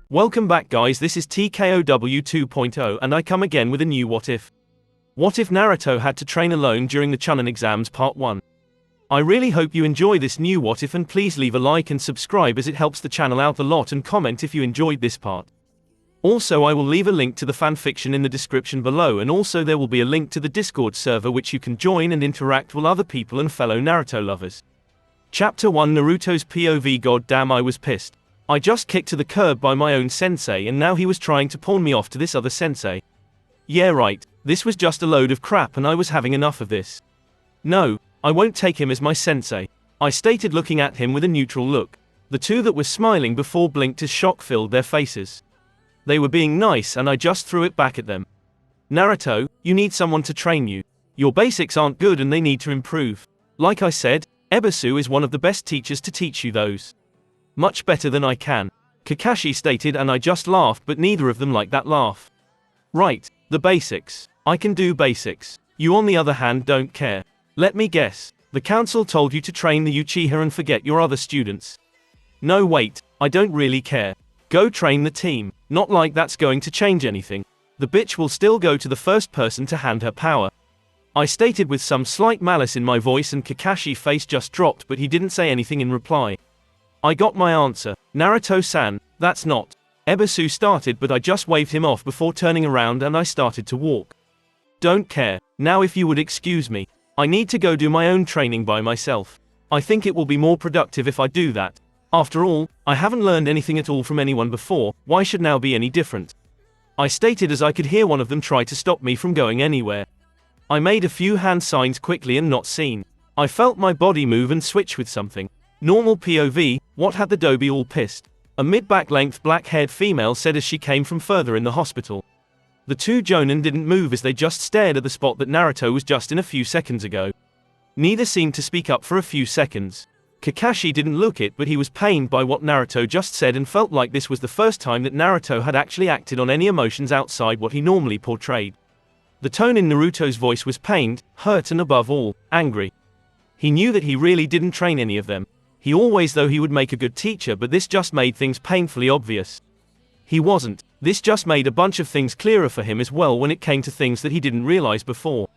Welcome back guys, this is TKOW 2.0 and I come again with a new what if. What if Naruto had to train alone during the Chunnin exams part 1? I really hope you enjoy this new what if, and please leave a like and subscribe as it helps the channel out a lot, and comment if you enjoyed this part. Also, I will leave a link to the fanfiction in the description below, and also there will be a link to the Discord server which you can join and interact with other people and fellow Naruto lovers. Chapter 1, Naruto's POV. God damn, I was pissed. I just kicked to the curb by my own sensei, and now he was trying to pawn me off to this other sensei. Yeah right, this was just a load of crap and I was having enough of this. No, I won't take him as my sensei, I stated, looking at him with a neutral look. The two that were smiling before blinked as shock filled their faces. They were being nice and I just threw it back at them. Naruto, you need someone to train you. Your basics aren't good and they need to improve. Like I said, Ebisu is one of the best teachers to teach you those. Much better than I can, Kakashi stated, and I just laughed, but neither of them liked that laugh. Right, the basics. I can do basics. You on the other hand don't care. Let me guess. The council told you to train the Uchiha and forget your other students. No wait, I don't really care. Go train the team. Not like that's going to change anything. The bitch will still go to the first person to hand her power. I stated with some slight malice in my voice, and Kakashi's face just dropped, but he didn't say anything in reply. I got my answer. Naruto-san, that's not. Ebisu started, but I just waved him off before turning around and I started to walk. Don't care. Now if you would excuse me. I need to go do my own training by myself. I think it will be more productive if I do that. After all, I haven't learned anything at all from anyone before, why should now be any different? I stated as I could hear one of them try to stop me from going anywhere. I made a few hand signs quickly and not seen. I felt my body move and switch with something. Normal POV, what had the Dobie all pissed? A mid-back length black-haired female said as she came from further in the hospital. The two Jonin didn't move as they just stared at the spot that Naruto was just in a few seconds ago. Neither seemed to speak up for a few seconds. Kakashi didn't look it, but he was pained by what Naruto just said and felt like this was the first time that Naruto had actually acted on any emotions outside what he normally portrayed. The tone in Naruto's voice was pained, hurt, and above all, angry. He knew that he really didn't train any of them. He always thought he would make a good teacher, but this just made things painfully obvious. He wasn't. This just made a bunch of things clearer for him as well when it came to things that he didn't realize before.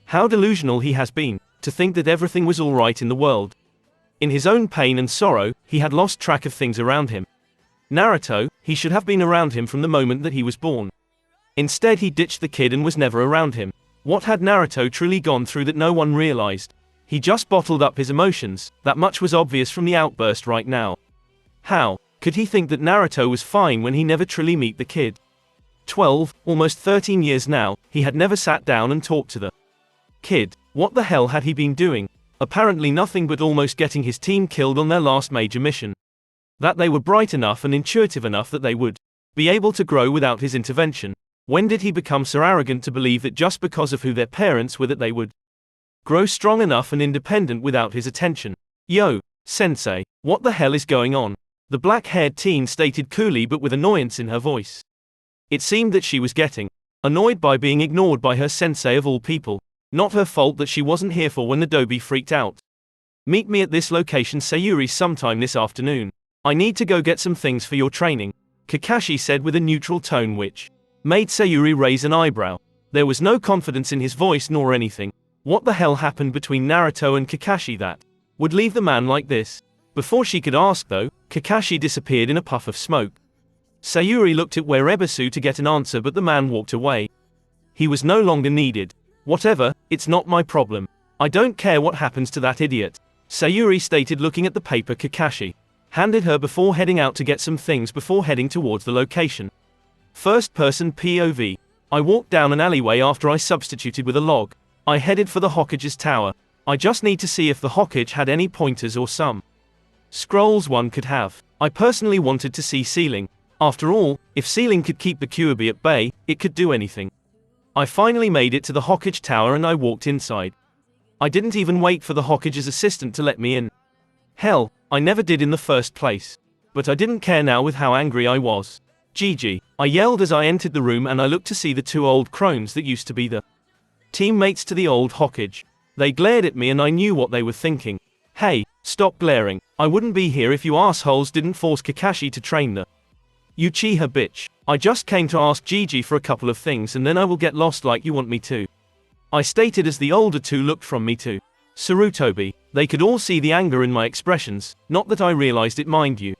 How delusional he has been, to think that everything was alright in the world. In his own pain and sorrow, he had lost track of things around him. Naruto, he should have been around him from the moment that he was born. Instead he ditched the kid and was never around him. What had Naruto truly gone through that no one realized? He just bottled up his emotions, that much was obvious from the outburst right now. How could he think that Naruto was fine when he never truly met the kid? 12, almost 13 years now, he had never sat down and talked to the kid. What the hell had he been doing? Apparently nothing but almost getting his team killed on their last major mission. That they were bright enough and intuitive enough that they would be able to grow without his intervention. When did he become so arrogant to believe that just because of who their parents were that they would grow strong enough and independent without his attention? Yo, sensei, what the hell is going on? The black-haired teen stated coolly but with annoyance in her voice. It seemed that she was getting annoyed by being ignored by her sensei of all people. Not her fault that she wasn't here for when the Dobie freaked out. Meet me at this location, Sayuri, sometime this afternoon. I need to go get some things for your training, Kakashi said with a neutral tone which made Sayuri raise an eyebrow. There was no confidence in his voice nor anything. What the hell happened between Naruto and Kakashi that would leave the man like this? Before she could ask though, Kakashi disappeared in a puff of smoke. Sayuri looked at where Ebisu to get an answer, but the man walked away. He was no longer needed. Whatever, it's not my problem. I don't care what happens to that idiot, Sayuri stated, looking at the paper Kakashi handed her before heading out to get some things before heading towards the location. First person POV. I walked down an alleyway after I substituted with a log. I headed for the Hokage's tower. I just need to see if the Hokage had any pointers or some scrolls one could have. I personally wanted to see Sealing. After all, if Sealing could keep the Kyuubi at bay, it could do anything. I finally made it to the Hokage tower and I walked inside. I didn't even wait for the Hokage's assistant to let me in. Hell, I never did in the first place. but I didn't care now with how angry I was. Gigi, I yelled as I entered the room, and I looked to see the two old crones that used to be the teammates to the old Hokage. They glared at me and I knew what they were thinking. Hey, stop glaring. I wouldn't be here if you assholes didn't force Kakashi to train the Uchiha bitch. I just came to ask Gigi for a couple of things and then I will get lost like you want me to. I stated as the older two looked from me to Sarutobi. They could all see the anger in my expressions, not that I realized it, mind you.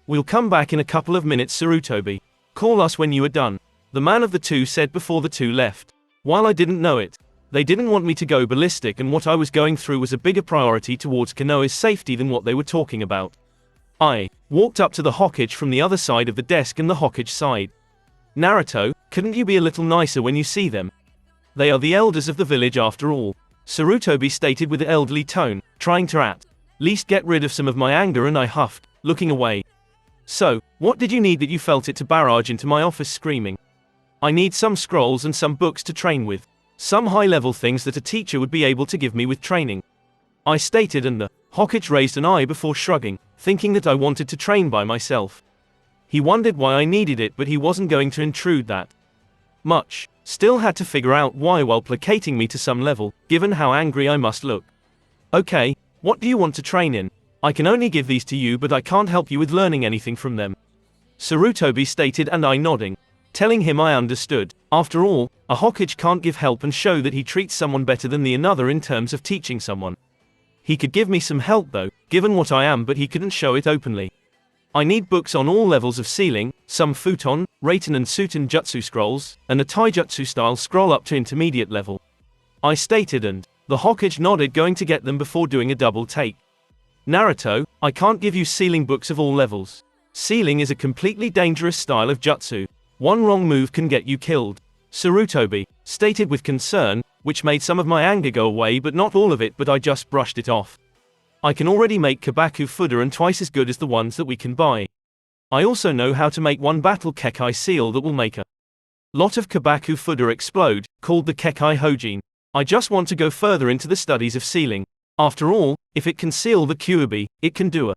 We'll come back in a couple of minutes, Sarutobi. Call us when you are done, the man of the two said before the two left. While I didn't know it, they didn't want me to go ballistic, and what I was going through was a bigger priority towards Konoha's safety than what they were talking about. I walked up to the Hokage from the other side of the desk and the Hokage side. Naruto, couldn't you be a little nicer when you see them? They are the elders of the village after all, Sarutobi stated with an elderly tone, trying to at least get rid of some of my anger, and I huffed, looking away. So, what did you need that you felt it to barrage into my office screaming? I need some scrolls and some books to train with. Some high-level things that a teacher would be able to give me with training, I stated, and the Hokage raised an eye before shrugging, thinking that I wanted to train by myself. He wondered why I needed it, but he wasn't going to intrude that much. Still had to figure out why while placating me to some level, given how angry I must look. Okay, what do you want to train in? I can only give these to you, but I can't help you with learning anything from them, Sarutobi stated, and I nodding, telling him I understood. After all, a Hokage can't give help and show that he treats someone better than the another in terms of teaching someone. He could give me some help though, given what I am, but he couldn't show it openly. I need books on all levels of sealing, some futon, raten and suiten jutsu scrolls, and a taijutsu style scroll up to intermediate level, I stated, and the Hokage nodded, going to get them before doing a double take. Naruto, I can't give you sealing books of all levels. Sealing is a completely dangerous style of jutsu. One wrong move can get you killed, Sarutobi stated with concern, which made some of my anger go away, but not all of it, but I just brushed it off. I can already make Kabaku Fuda and twice as good as the ones that we can buy. I also know how to make one battle Kekai seal that will make a lot of Kabaku Fuda explode, called the Kekai Hojin. I just want to go further into the studies of sealing. After all, if it can seal the Kyuubi, it can do a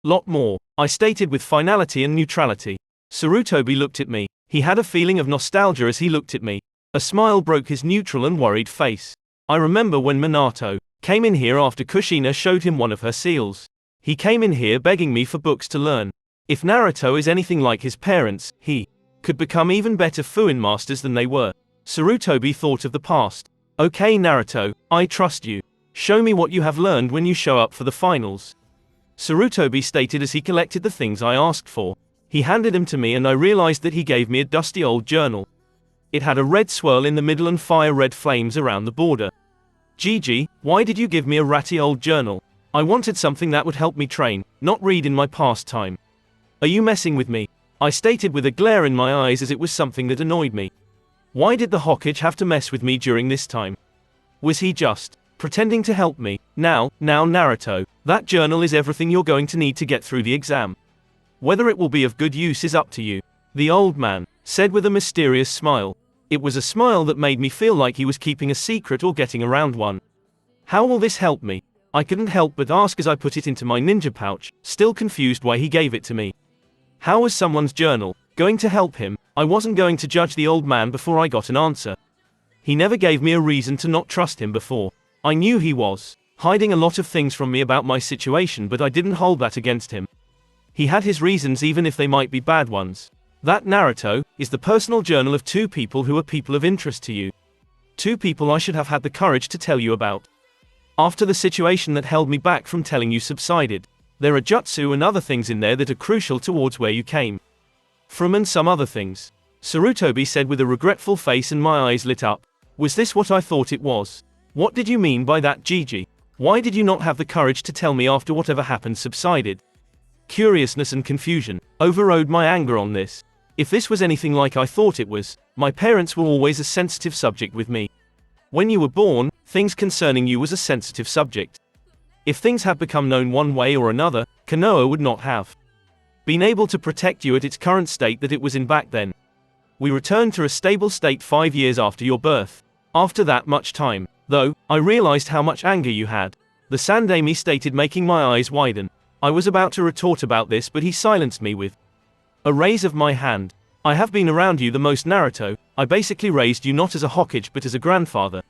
lot more, I stated with finality and neutrality. Sarutobi looked at me. He had a feeling of nostalgia as he looked at me. A smile broke his neutral and worried face. I remember when Minato came in here after Kushina showed him one of her seals. He came in here begging me for books to learn. If Naruto is anything like his parents, he could become even better Fuin masters than they were. Sarutobi thought of the past. Okay Naruto, I trust you. Show me what you have learned when you show up for the finals, Sarutobi stated as he collected the things I asked for. He handed them to me and I realized that he gave me a dusty old journal. It had a red swirl in the middle and fire red flames around the border. Gigi, why did you give me a ratty old journal? I wanted something that would help me train, not read in my pastime. Are you messing with me? I stated with a glare in my eyes as it was something that annoyed me. Why did the Hokage have to mess with me during this time? Was he just pretending to help me? Now Naruto, that journal is everything you're going to need to get through the exam. Whether it will be of good use is up to you, the old man said with a mysterious smile. It was a smile that made me feel like he was keeping a secret or getting around one. How will this help me? I couldn't help but ask as I put it into my ninja pouch, still confused why he gave it to me. How was someone's journal going to help him? I wasn't going to judge the old man before I got an answer. He never gave me a reason to not trust him before. I knew he was hiding a lot of things from me about my situation, but I didn't hold that against him. He had his reasons, even if they might be bad ones. That Naruto is the personal journal of two people who are people of interest to you. Two people I should have had the courage to tell you about. After the situation that held me back from telling you subsided, there are jutsu and other things in there that are crucial towards where you came from and some other things, Sarutobi said with a regretful face, and my eyes lit up. Was this what I thought it was? What did you mean by that, Gigi? Why did you not have the courage to tell me after whatever happened subsided? Curiousness and confusion overrode my anger on this. If this was anything like I thought it was, my parents were always a sensitive subject with me. When you were born, things concerning you was a sensitive subject. If things had become known one way or another, Konoha would not have been able to protect you at its current state that it was in back then. We returned to a stable state 5 years after your birth. After that much time, though, I realized how much anger you had, the Sandemi stated, making my eyes widen. I was about to retort about this, but he silenced me with a raise of my hand. I have been around you the most, Naruto. I basically raised you not as a Hokage but as a grandfather.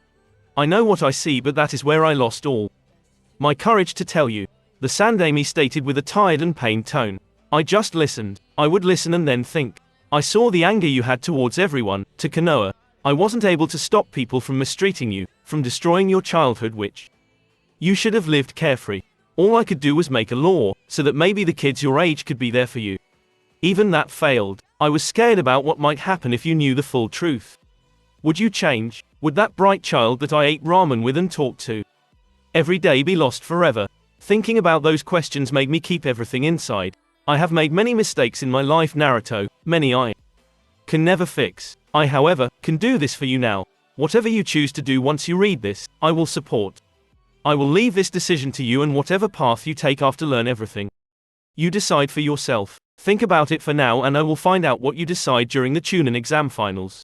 I know what I see, but that is where I lost all my courage to tell you. The Sandaime stated with a tired and pained tone. I just listened. I would listen and then think. I saw the anger you had towards everyone, to Konoha. I wasn't able to stop people from mistreating you, from destroying your childhood, which you should have lived carefree. All I could do was make a law, so that maybe the kids your age could be there for you. Even that failed. I was scared about what might happen if you knew the full truth. Would you change? Would that bright child that I ate ramen with and talked to every day be lost forever? Thinking about those questions made me keep everything inside. I have made many mistakes in my life, Naruto, many I can never fix. I, however, can do this for you now. Whatever you choose to do once you read this, I will support. I will leave this decision to you, and whatever path you take after, learn everything you decide for yourself. Think about it for now, and I will find out what you decide during the Chunnin exam finals.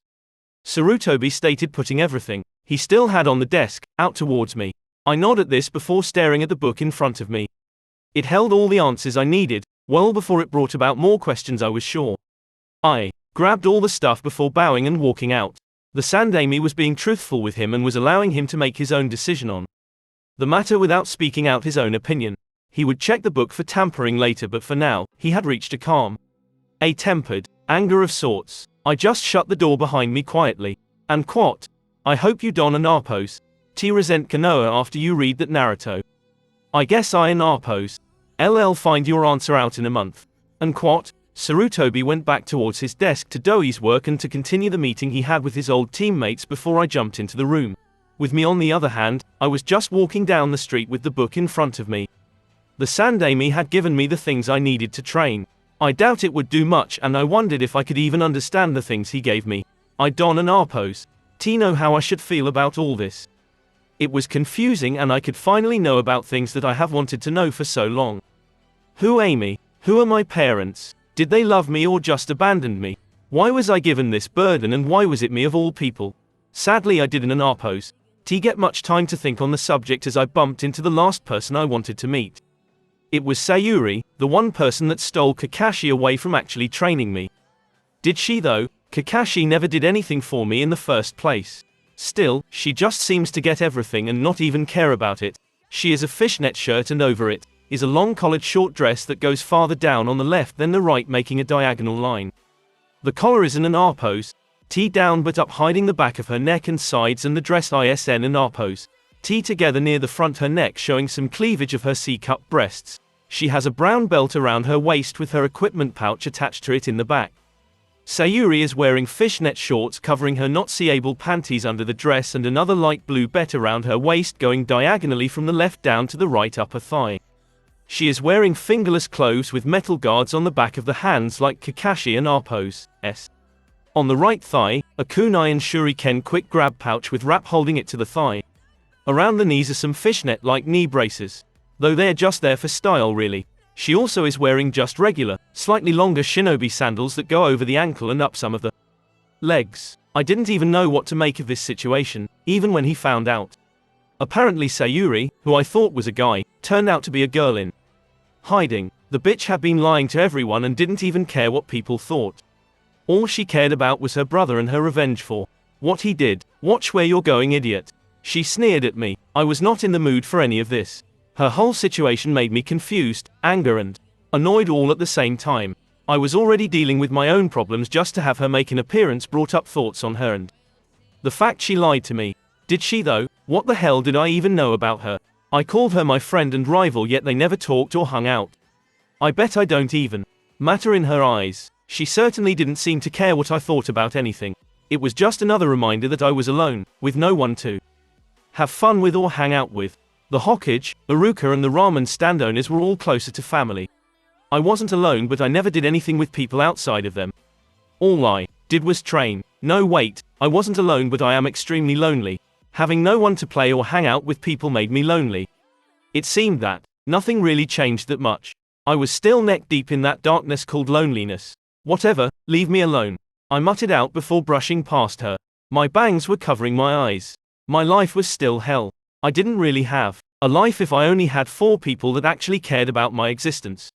Sarutobi stated, putting everything he still had on the desk out towards me. I nod at this before staring at the book in front of me. It held all the answers I needed, well before it brought about more questions, I was sure. I grabbed all the stuff before bowing and walking out. The Sandaime was being truthful with him and was allowing him to make his own decision on the matter without speaking out his own opinion. He would check the book for tampering later, but for now, he had reached a calm, a tempered anger of sorts. I just shut the door behind me quietly. And quote, I hope you don an Arpos. T resent Konoha after you read that, Naruto. I guess I an Arpos. LL find your answer out in a month. And quote, Sarutobi went back towards his desk to do his work and to continue the meeting he had with his old teammates before I jumped into the room. With me on the other hand, I was just walking down the street with the book in front of me. The Sandaime had given me the things I needed to train. I doubt it would do much, and I wondered if I could even understand the things he gave me. I don an Arpos. T know how I should feel about all this. It was confusing, and I could finally know about things that I have wanted to know for so long. Who Amy? Who are my parents? Did they love me or just abandoned me? Why was I given this burden, and why was it me of all people? Sadly, I didn't an Arpos. T get much time to think on the subject as I bumped into the last person I wanted to meet. It was Sayuri, the one person that stole Kakashi away from actually training me. Did she though? Kakashi never did anything for me in the first place. Still, she just seems to get everything and not even care about it. She is a fishnet shirt, and over it is a long collared short dress that goes farther down on the left than the right, making a diagonal line. The collar is in an Arpos, T down but up, hiding the back of her neck and sides, and the dress ISN and Arpos, T together near the front her neck, showing some cleavage of her C-cup breasts. She has a brown belt around her waist with her equipment pouch attached to it in the back. Sayuri is wearing fishnet shorts covering her not seeable panties under the dress, and another light blue bet around her waist going diagonally from the left down to the right upper thigh. She is wearing fingerless clothes with metal guards on the back of the hands like Kakashi and Arpos. On the right thigh, a kunai and shuriken quick grab pouch with wrap holding it to the thigh. Around the knees are some fishnet-like knee braces, though they're just there for style really. She also is wearing just regular, slightly longer shinobi sandals that go over the ankle and up some of the legs. I didn't even know what to make of this situation, even when he found out. Apparently Sayuri, who I thought was a guy, turned out to be a girl in hiding. The bitch had been lying to everyone and didn't even care what people thought. All she cared about was her brother and her revenge for what he did. Watch where you're going, idiot. She sneered at me. I was not in the mood for any of this. Her whole situation made me confused, anger and annoyed all at the same time. I was already dealing with my own problems just to have her make an appearance brought up thoughts on her and the fact she lied to me. Did she though? What the hell did I even know about her? I called her my friend and rival, yet they never talked or hung out. I bet I don't even matter in her eyes. She certainly didn't seem to care what I thought about anything. It was just another reminder that I was alone, with no one to have fun with or hang out with. The Hokage, Iruka and the ramen stand owners were all closer to family. I wasn't alone, but I never did anything with people outside of them. All I did was train. No wait, I wasn't alone, but I am extremely lonely. Having no one to play or hang out with people made me lonely. It seemed that nothing really changed that much. I was still neck deep in that darkness called loneliness. Whatever, leave me alone, I muttered out before brushing past her. My bangs were covering my eyes. My life was still hell. I didn't really have A life if I only had 4 people that actually cared about my existence.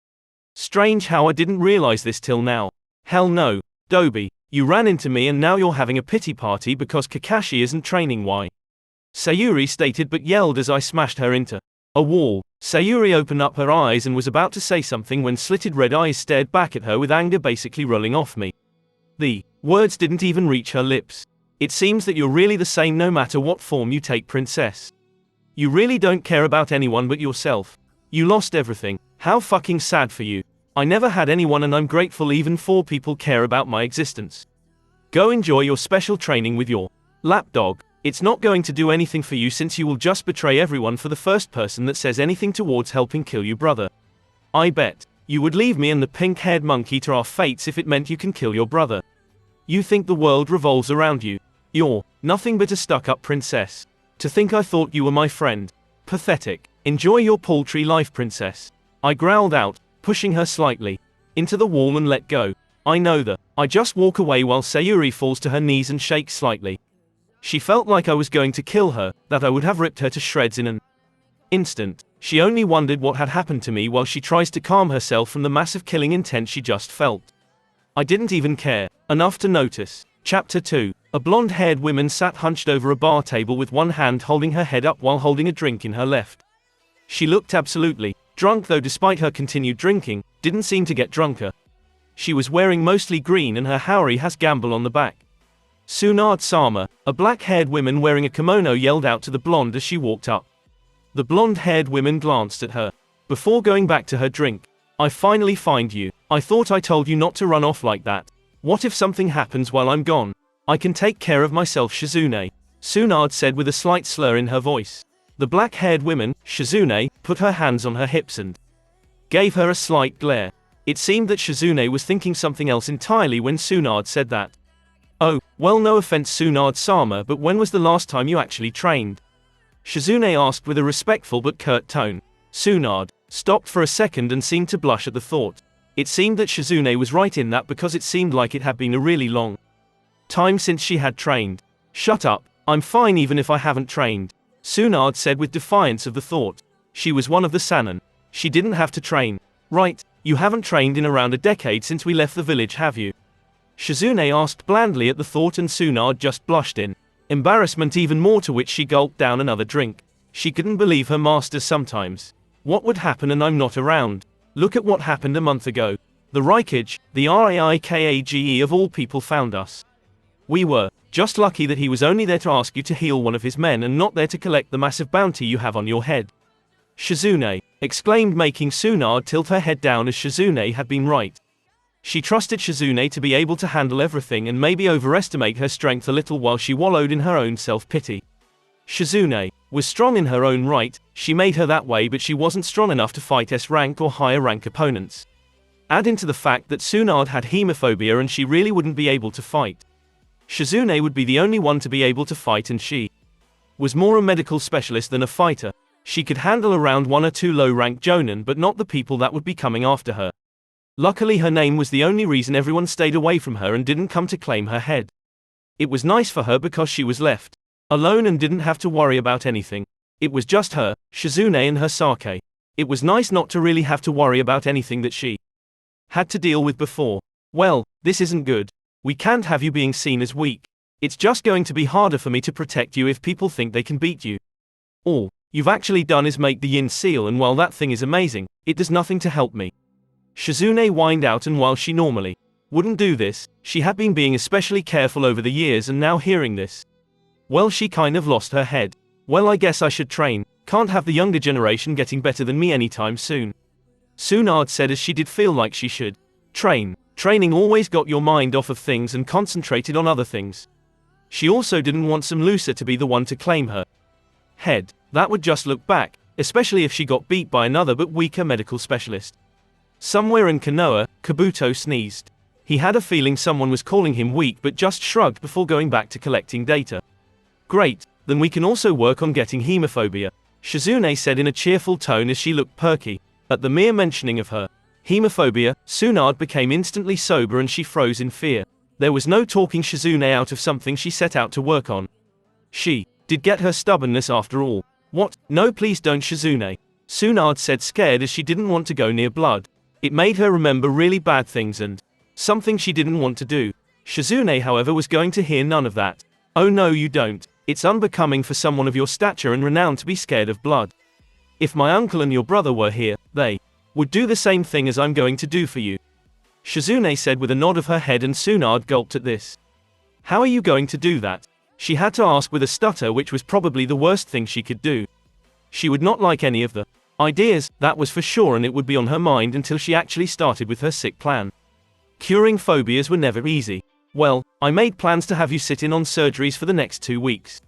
Strange how I didn't realize this till now. Hell no, Dobi, you ran into me and now you're having a pity party because Kakashi isn't training. Why? Sayuri stated but yelled as I smashed her into a wall. Sayuri opened up her eyes and was about to say something when slitted red eyes stared back at her with anger basically rolling off me. The words didn't even reach her lips. It seems that you're really the same no matter what form you take, princess. You really don't care about anyone but yourself. You lost everything. How fucking sad for you. I never had anyone and I'm grateful even 4 people care about my existence. Go enjoy your special training with your lapdog. It's not going to do anything for you since you will just betray everyone for the first person that says anything towards helping kill you, brother. I bet you would leave me and the pink-haired monkey to our fates if it meant you can kill your brother. You think the world revolves around you. You're nothing but a stuck-up princess. To think I thought you were my friend. Pathetic. Enjoy your paltry life, princess. I growled out, pushing her slightly into the wall and let go. I know that. I just walk away while Sayuri falls to her knees and shakes slightly. She felt like I was going to kill her, that I would have ripped her to shreds in an instant. She only wondered what had happened to me while she tries to calm herself from the massive killing intent she just felt. I didn't even care enough to notice. Chapter 2. A blonde-haired woman sat hunched over a bar table with one hand holding her head up while holding a drink in her left. She looked absolutely drunk, though despite her continued drinking, didn't seem to get drunker. She was wearing mostly green and her haori has gamble on the back. Tsunade-sama, a black-haired woman wearing a kimono, yelled out to the blonde as she walked up. The blonde-haired woman glanced at her before going back to her drink. I finally find you. I thought I told you not to run off like that. What if something happens while I'm gone? I can take care of myself, Shizune. Tsunade said with a slight slur in her voice. The black-haired woman, Shizune, put her hands on her hips and gave her a slight glare. It seemed that Shizune was thinking something else entirely when Tsunade said that. Oh, well, no offense, Tsunade-sama, but when was the last time you actually trained? Shizune asked with a respectful but curt tone. Tsunade stopped for a second and seemed to blush at the thought. It seemed that Shizune was right in that because it seemed like it had been a really long time since she had trained. Shut up, I'm fine even if I haven't trained, Tsunade said with defiance of the thought. She was one of the Sannin. She didn't have to train. Right, you haven't trained in around a decade since we left the village, have you? Shizune asked blandly at the thought, and Tsunade just blushed in embarrassment even more, to which she gulped down another drink. She couldn't believe her master sometimes. What would happen and I'm not around? Look at what happened a month ago. The Raikage, the Raikage of all people, found us. We were just lucky that he was only there to ask you to heal one of his men and not there to collect the massive bounty you have on your head. Shizune exclaimed, making Tsunade tilt her head down, as Shizune had been right. She trusted Shizune to be able to handle everything and maybe overestimate her strength a little while she wallowed in her own self-pity. Shizune was strong in her own right, she made her that way, but she wasn't strong enough to fight S-rank or higher rank opponents. Add into the fact that Tsunade had hemophobia and she really wouldn't be able to fight. Shizune would be the only one to be able to fight, and she was more a medical specialist than a fighter. She could handle around 1 or 2 low-rank jonin, but not the people that would be coming after her. Luckily her name was the only reason everyone stayed away from her and didn't come to claim her head. It was nice for her because she was left alone and didn't have to worry about anything. It was just her, Shizune, and her sake. It was nice not to really have to worry about anything that she had to deal with before. Well, this isn't good. We can't have you being seen as weak. It's just going to be harder for me to protect you if people think they can beat you. All you've actually done is make the yin seal, and while that thing is amazing, it does nothing to help me. Shizune whined out, and while she normally wouldn't do this, she had been being especially careful over the years, and now hearing this, well, she kind of lost her head. Well, I guess I should train. Can't have the younger generation getting better than me anytime soon. Tsunade said as she did feel like she should train. Training always got your mind off of things and concentrated on other things. She also didn't want some loser to be the one to claim her head. That would just look back, especially if she got beat by another but weaker medical specialist. Somewhere in Konoha, Kabuto sneezed. He had a feeling someone was calling him weak, but just shrugged before going back to collecting data. Great, then we can also work on getting hemophobia, Shizune said in a cheerful tone as she looked perky. At the mere mentioning of her hemophobia, Tsunade became instantly sober and she froze in fear. There was no talking Shizune out of something she set out to work on. She did get her stubbornness after all. What? No, please don't, Shizune. Tsunade said, scared as she didn't want to go near blood. It made her remember really bad things and something she didn't want to do. Shizune, however, was going to hear none of that. Oh no, you don't. It's unbecoming for someone of your stature and renown to be scared of blood. If my uncle and your brother were here, they would do the same thing as I'm going to do for you. Shizune said with a nod of her head, and Tsunade gulped at this. How are you going to do that? She had to ask with a stutter, which was probably the worst thing she could do. She would not like any of the ideas, that was for sure, and it would be on her mind until she actually started with her sick plan. Curing phobias were never easy. Well, I made plans to have you sit in on surgeries for the next 2 weeks.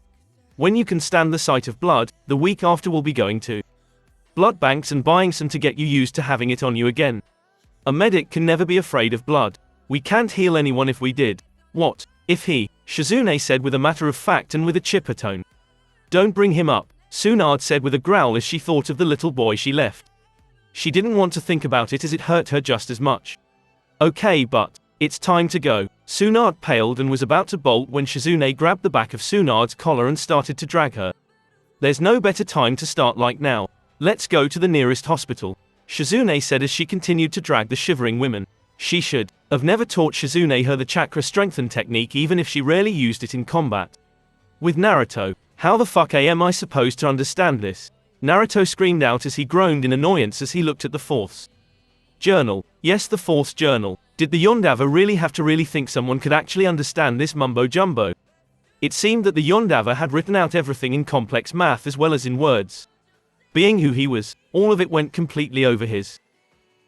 When you can stand the sight of blood, the week after we'll be going to blood banks and buying some to get you used to having it on you again. A medic can never be afraid of blood. We can't heal anyone if we did. What? If he? Shizune said with a matter of fact and with a chipper tone. Don't bring him up, Tsunade said with a growl as she thought of the little boy she left. She didn't want to think about it as it hurt her just as much. Okay, but it's time to go. Tsunade paled and was about to bolt when Shizune grabbed the back of Tsunade's collar and started to drag her. There's no better time to start like now. Let's go to the nearest hospital, Shizune said as she continued to drag the shivering women. She should have never taught Shizune her the chakra strengthen technique, even if she rarely used it in combat. With Naruto, how the fuck am I supposed to understand this? Naruto screamed out as he groaned in annoyance as he looked at the fourth journal. Yes, the fourth journal. Did the Yondawa really have to really think someone could actually understand this mumbo-jumbo? It seemed that the Yondawa had written out everything in complex math as well as in words. Being who he was, all of it went completely over his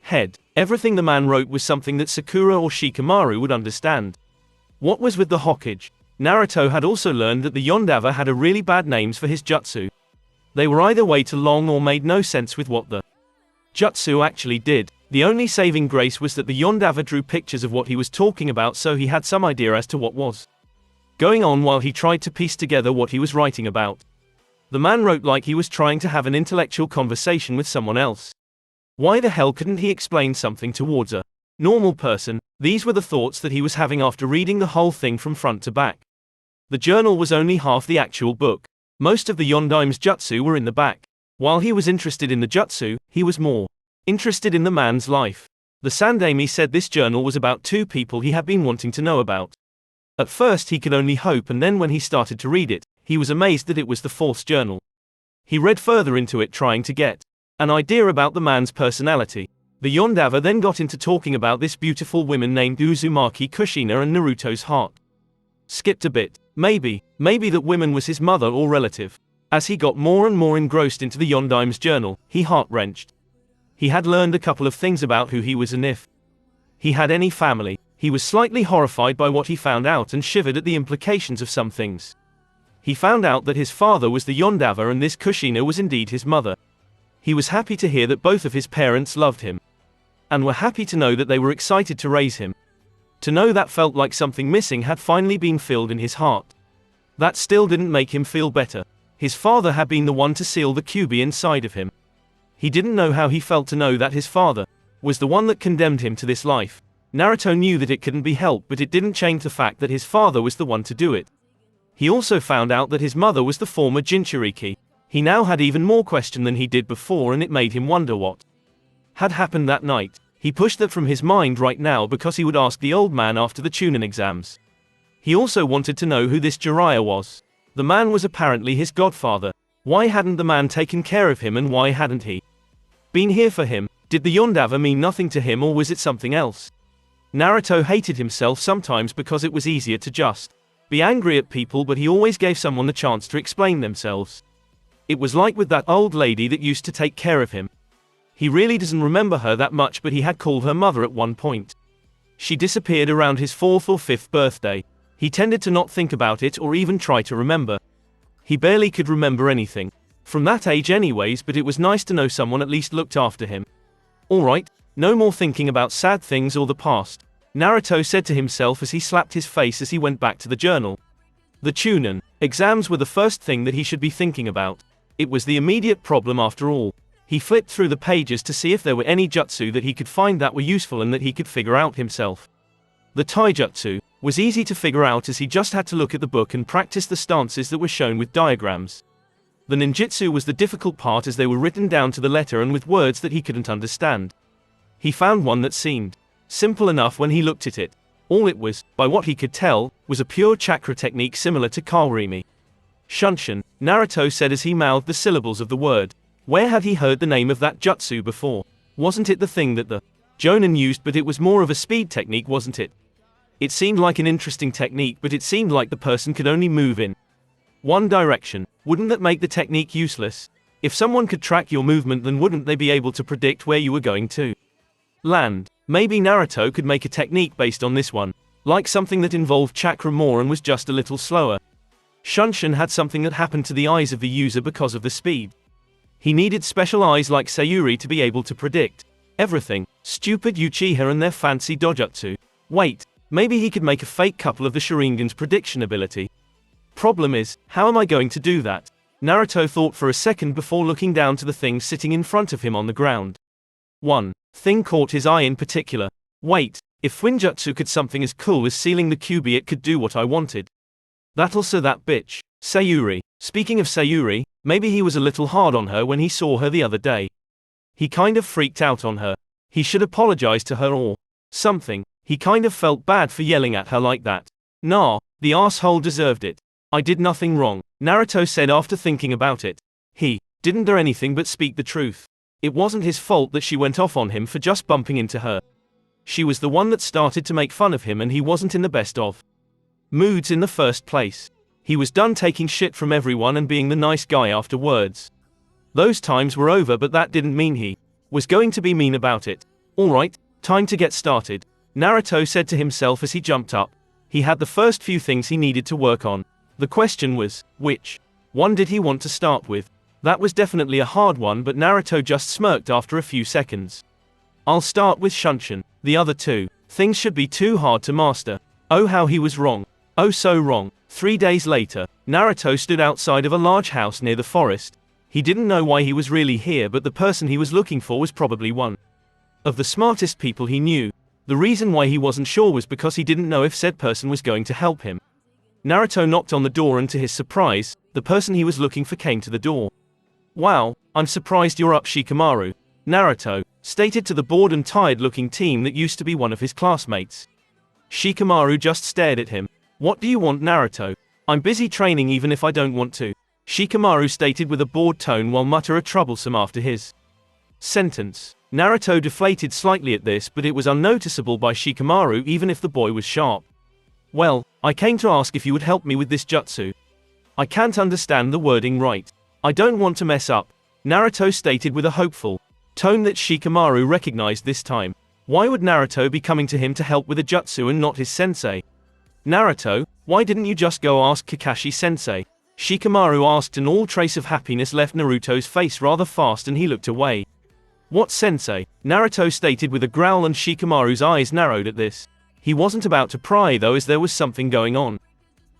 head. Everything the man wrote was something that Sakura or Shikamaru would understand. What was with the Hokage? Naruto had also learned that the Yondawa had a really bad names for his jutsu. They were either way too long or made no sense with what the jutsu actually did. The only saving grace was that the Yondawa drew pictures of what he was talking about, so he had some idea as to what was going on while he tried to piece together what he was writing about. The man wrote like he was trying to have an intellectual conversation with someone else. Why the hell couldn't he explain something towards a normal person? These were the thoughts that he was having after reading the whole thing from front to back. The journal was only half the actual book. Most of the Yondaime's jutsu were in the back. While he was interested in the jutsu, he was more interested in the man's life. The Sandaime said this journal was about 2 people he had been wanting to know about. At first he could only hope, and then when he started to read it, he was amazed that it was the fourth journal. He read further into it, trying to get an idea about the man's personality. The Yondawa then got into talking about this beautiful woman named Uzumaki Kushina and Naruto's heart skipped a bit. Maybe that woman was his mother or relative. As he got more and more engrossed into the Yondaime's journal, he heart-wrenched. He had learned a couple of things about who he was and if he had any family. He was slightly horrified by what he found out and shivered at the implications of some things. He found out that his father was the Yondawa and this Kushina was indeed his mother. He was happy to hear that both of his parents loved him and were happy to know that they were excited to raise him. To know that felt like something missing had finally been filled in his heart. That still didn't make him feel better. His father had been the one to seal the QB inside of him. He didn't know how he felt to know that his father was the one that condemned him to this life. Naruto knew that it couldn't be helped, but it didn't change the fact that his father was the one to do it. He also found out that his mother was the former Jinchuriki. He now had even more question than he did before, and it made him wonder what had happened that night. He pushed that from his mind right now because he would ask the old man after the Chunnin exams. He also wanted to know who this Jiraiya was. The man was apparently his godfather. Why hadn't the man taken care of him, and why hadn't he been here for him? Did the Yondawa mean nothing to him, or was it something else? Naruto hated himself sometimes because it was easier to just be angry at people, but he always gave someone the chance to explain themselves. It was like with that old lady that used to take care of him. He really doesn't remember her that much, but he had called her mother at one point. She disappeared around his 4th or 5th birthday. He tended to not think about it or even try to remember. He barely could remember anything from that age anyways, but it was nice to know someone at least looked after him. Alright, no more thinking about sad things or the past, Naruto said to himself as he slapped his face as he went back to the journal. The Chunnin exams were the first thing that he should be thinking about. It was the immediate problem after all. He flipped through the pages to see if there were any jutsu that he could find that were useful and that he could figure out himself. The taijutsu was easy to figure out as he just had to look at the book and practice the stances that were shown with diagrams. The ninjutsu was the difficult part as they were written down to the letter and with words that he couldn't understand. He found one that seemed simple enough when he looked at it. All it was, by what he could tell, was a pure chakra technique similar to Karimi. Shunshin, Naruto said as he mouthed the syllables of the word. Where had he heard the name of that jutsu before? Wasn't it the thing that the Jonin used, but it was more of a speed technique, wasn't it? It seemed like an interesting technique, but it seemed like the person could only move in one direction. Wouldn't that make the technique useless? If someone could track your movement, then wouldn't they be able to predict where you were going to land? Maybe Naruto could make a technique based on this one, like something that involved chakra more and was just a little slower. Shunshin had something that happened to the eyes of the user because of the speed. He needed special eyes like Sayuri to be able to predict everything. Stupid Uchiha and their fancy dojutsu. Wait, maybe he could make a fake couple of the Sharingan's prediction ability. Problem is, how am I going to do that? Naruto thought for a second before looking down to the thing sitting in front of him on the ground. One thing caught his eye in particular. Wait, if Fuinjutsu could something as cool as sealing the QB, it could do what I wanted. That'll so that bitch. Sayuri. Speaking of Sayuri, maybe he was a little hard on her when he saw her the other day. He kind of freaked out on her. He should apologize to her or something. He kind of felt bad for yelling at her like that. Nah, the asshole deserved it. I did nothing wrong, Naruto said after thinking about it. He didn't do anything but speak the truth. It wasn't his fault that she went off on him for just bumping into her. She was the one that started to make fun of him, and he wasn't in the best of moods in the first place. He was done taking shit from everyone and being the nice guy afterwards. Those times were over, but that didn't mean he was going to be mean about it. Alright, time to get started, Naruto said to himself as he jumped up. He had the first few things he needed to work on. The question was, which one did he want to start with? That was definitely a hard one, but Naruto just smirked after a few seconds. I'll start with Shunshin. The other two things should be too hard to master. Oh, how he was wrong. Oh, so wrong. 3 days later, Naruto stood outside of a large house near the forest. He didn't know why he was really here, but the person he was looking for was probably one of the smartest people he knew. The reason why he wasn't sure was because he didn't know if said person was going to help him. Naruto knocked on the door, and to his surprise, the person he was looking for came to the door. Wow, I'm surprised you're up, Shikamaru, Naruto stated to the bored and tired-looking team that used to be one of his classmates. Shikamaru just stared at him. What do you want, Naruto? I'm busy training even if I don't want to, Shikamaru stated with a bored tone while muttering troublesome after his sentence. Naruto deflated slightly at this, but it was unnoticeable by Shikamaru even if the boy was sharp. Well, I came to ask if you would help me with this jutsu. I can't understand the wording right. I don't want to mess up, Naruto stated with a hopeful tone that Shikamaru recognized this time. Why would Naruto be coming to him to help with a jutsu and not his sensei? Naruto, why didn't you just go ask Kakashi-sensei? Shikamaru asked, and all trace of happiness left Naruto's face rather fast and he looked away. What sensei? Naruto stated with a growl, and Shikamaru's eyes narrowed at this. He wasn't about to pry though, as there was something going on.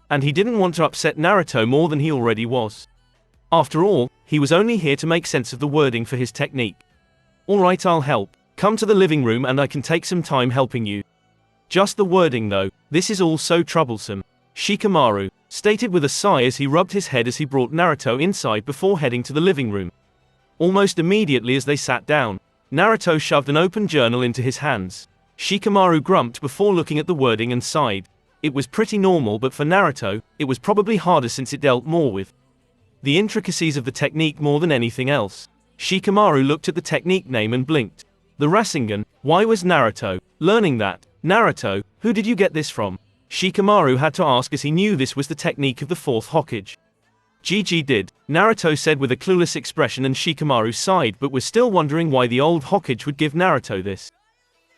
And he didn't want to upset Naruto more than he already was. After all, he was only here to make sense of the wording for his technique. Alright, I'll help. Come to the living room and I can take some time helping you. Just the wording though, this is all so troublesome, Shikamaru stated with a sigh as he rubbed his head as he brought Naruto inside before heading to the living room. Almost immediately as they sat down, Naruto shoved an open journal into his hands. Shikamaru grumped before looking at the wording and sighed. It was pretty normal, but for Naruto, it was probably harder since it dealt more with the intricacies of the technique more than anything else. Shikamaru looked at the technique name and blinked. The Rasengan. Why was Naruto learning that? Naruto, who did you get this from? Shikamaru had to ask as he knew this was the technique of the fourth Hokage. GG did, Naruto said with a clueless expression, and Shikamaru sighed but was still wondering why the old Hokage would give Naruto this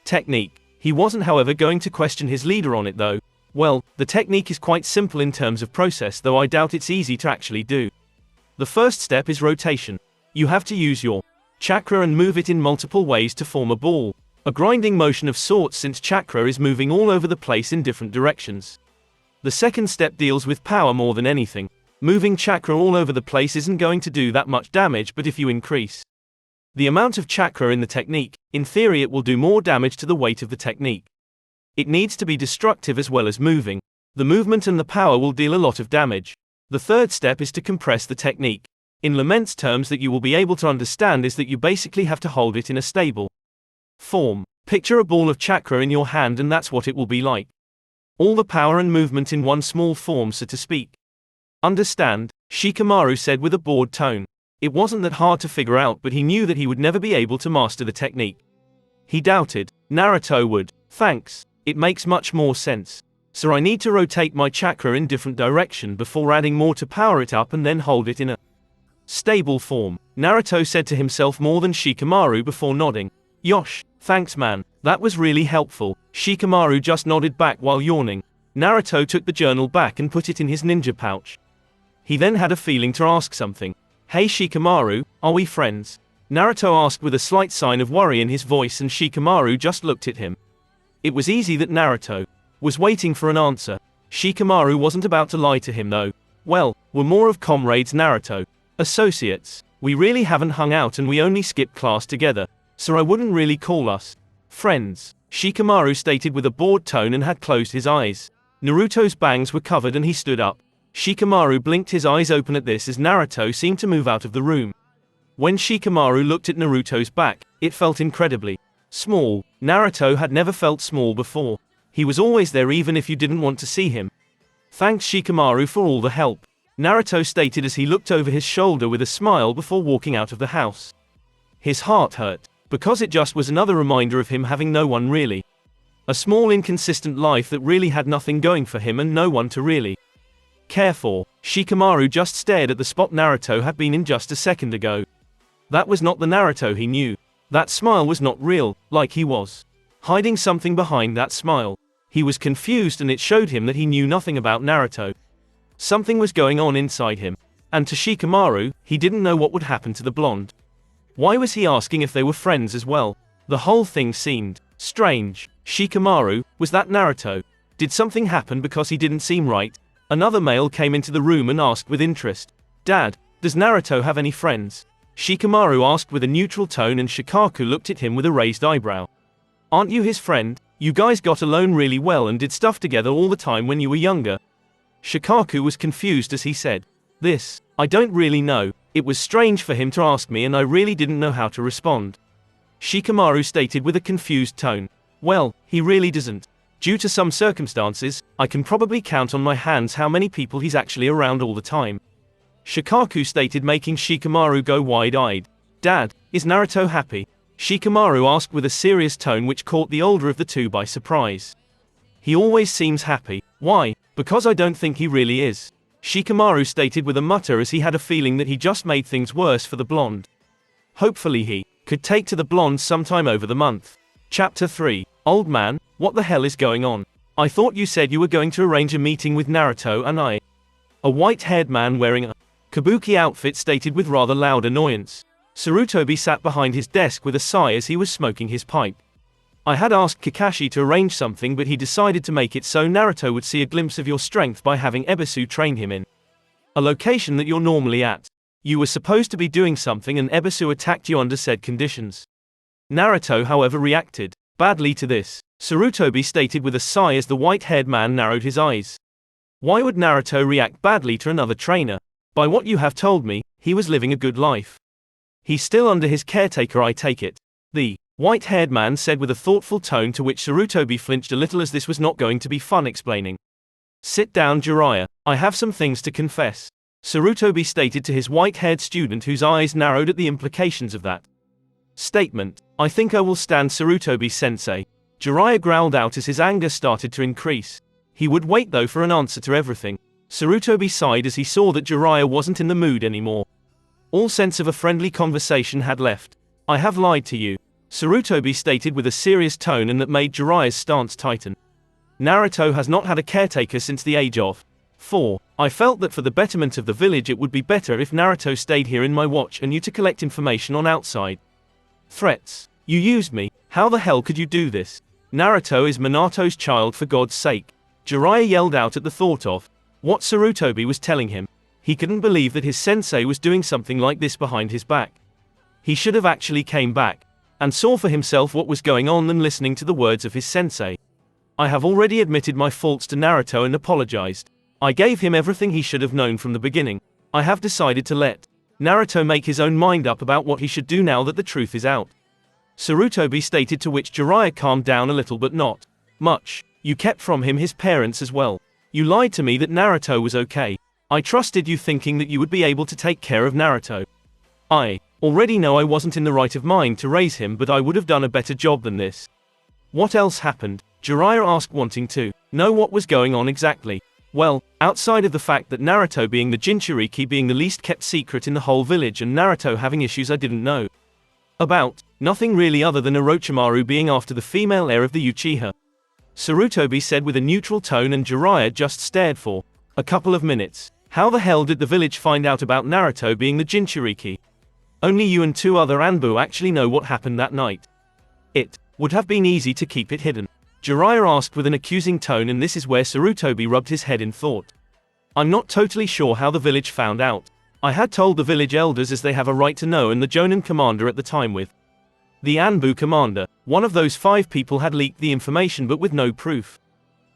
technique. He wasn't, however, going to question his leader on it though. Well, the technique is quite simple in terms of process, though I doubt it's easy to actually do. The first step is rotation. You have to use your chakra and move it in multiple ways to form a ball. A grinding motion of sorts, since chakra is moving all over the place in different directions. The second step deals with power more than anything. Moving chakra all over the place isn't going to do that much damage, but if you increase the amount of chakra in the technique, in theory it will do more damage to the weight of the technique. It needs to be destructive as well as moving. The movement and the power will deal a lot of damage. The third step is to compress the technique. In layman's terms that you will be able to understand is that you basically have to hold it in a stable form. Picture a ball of chakra in your hand and that's what it will be like. All the power and movement in one small form, so to speak. Understand? Shikamaru said with a bored tone. It wasn't that hard to figure out, but he knew that he would never be able to master the technique. He doubted. Naruto would. Thanks. It makes much more sense. So I need to rotate my chakra in different direction before adding more to power it up and then hold it in a stable form. Naruto said to himself more than Shikamaru before nodding. Yosh, thanks man, that was really helpful. Shikamaru just nodded back while yawning. Naruto took the journal back and put it in his ninja pouch. He then had a feeling to ask something. Hey Shikamaru, are we friends? Naruto asked with a slight sign of worry in his voice, and Shikamaru just looked at him. It was easy that Naruto was waiting for an answer. Shikamaru wasn't about to lie to him though. Well, we're more of comrades, Naruto. Associates. We really haven't hung out and we only skipped class together, so I wouldn't really call us friends. Shikamaru stated with a bored tone and had closed his eyes. Naruto's bangs were covered and he stood up. Shikamaru blinked his eyes open at this as Naruto seemed to move out of the room. When Shikamaru looked at Naruto's back, it felt incredibly small. Naruto had never felt small before. He was always there even if you didn't want to see him. Thanks Shikamaru for all the help, Naruto stated as he looked over his shoulder with a smile before walking out of the house. His heart hurt, because it just was another reminder of him having no one really. A small inconsistent life that really had nothing going for him and no one to really care for. Shikamaru just stared at the spot Naruto had been in just a second ago. That was not the Naruto he knew. That smile was not real, like he was hiding something behind that smile. He was confused and it showed him that he knew nothing about Naruto. Something was going on inside him. And to Shikamaru, he didn't know what would happen to the blonde. Why was he asking if they were friends as well? The whole thing seemed strange. Shikamaru, was that Naruto? Did something happen because he didn't seem right? Another male came into the room and asked with interest. Dad, does Naruto have any friends? Shikamaru asked with a neutral tone and Shikaku looked at him with a raised eyebrow. Aren't you his friend? You guys got along really well and did stuff together all the time when you were younger. Shikaku was confused as he said. This, I don't really know. It was strange for him to ask me and I really didn't know how to respond. Shikamaru stated with a confused tone. Well, he really doesn't. Due to some circumstances, I can probably count on my hands how many people he's actually around all the time. Shikaku stated, making Shikamaru go wide-eyed. Dad, is Naruto happy? Shikamaru asked with a serious tone which caught the older of the two by surprise. He always seems happy. Why? Because I don't think he really is. Shikamaru stated with a mutter as he had a feeling that he just made things worse for the blonde. Hopefully he could take to the blonde sometime over the month. Chapter 3. Old man, what the hell is going on? I thought you said you were going to arrange a meeting with Naruto and I. A white-haired man wearing a kabuki outfit stated with rather loud annoyance. Sarutobi sat behind his desk with a sigh as he was smoking his pipe. I had asked Kakashi to arrange something, but he decided to make it so Naruto would see a glimpse of your strength by having Ebisu train him in a location that you're normally at. You were supposed to be doing something and Ebisu attacked you under said conditions. Naruto, however, reacted badly to this. Sarutobi stated with a sigh as the white-haired man narrowed his eyes. Why would Naruto react badly to another trainer? By what you have told me, he was living a good life. He's still under his caretaker, I take it. The white-haired man said with a thoughtful tone, to which Sarutobi flinched a little as this was not going to be fun explaining. Sit down, Jiraiya. I have some things to confess. Sarutobi stated to his white-haired student, whose eyes narrowed at the implications of that statement. I think I will stand, Sarutobi-sensei. Jiraiya growled out as his anger started to increase. He would wait though for an answer to everything. Sarutobi sighed as he saw that Jiraiya wasn't in the mood anymore. All sense of a friendly conversation had left. I have lied to you, Sarutobi stated with a serious tone, and that made Jiraiya's stance tighten. Naruto has not had a caretaker since the age of 4. I felt that for the betterment of the village it would be better if Naruto stayed here in my watch and you to collect information on outside threats. You used me. How the hell could you do this? Naruto is Minato's child, for God's sake. Jiraiya yelled out at the thought of what Sarutobi was telling him. He couldn't believe that his sensei was doing something like this behind his back. He should have actually came back and saw for himself what was going on than listening to the words of his sensei. I have already admitted my faults to Naruto and apologized. I gave him everything he should have known from the beginning. I have decided to let Naruto make his own mind up about what he should do now that the truth is out. Sarutobi stated, to which Jiraiya calmed down a little but not much. You kept from him his parents as well. You lied to me that Naruto was okay. I trusted you thinking that you would be able to take care of Naruto. I already know I wasn't in the right of mind to raise him, but I would have done a better job than this. What else happened? Jiraiya asked, wanting to know what was going on exactly. Well, outside of the fact that Naruto being the Jinchuriki being the least kept secret in the whole village and Naruto having issues I didn't know about, nothing really other than Orochimaru being after the female heir of the Uchiha. Sarutobi said with a neutral tone, and Jiraiya just stared for a couple of minutes. How the hell did the village find out about Naruto being the Jinchuriki? Only you and 2 other Anbu actually know what happened that night. It would have been easy to keep it hidden. Jiraiya asked with an accusing tone, and this is where Sarutobi rubbed his head in thought. I'm not totally sure how the village found out. I had told the village elders, as they have a right to know, and the Jonin commander at the time with the Anbu commander. One of those 5 people had leaked the information but with no proof.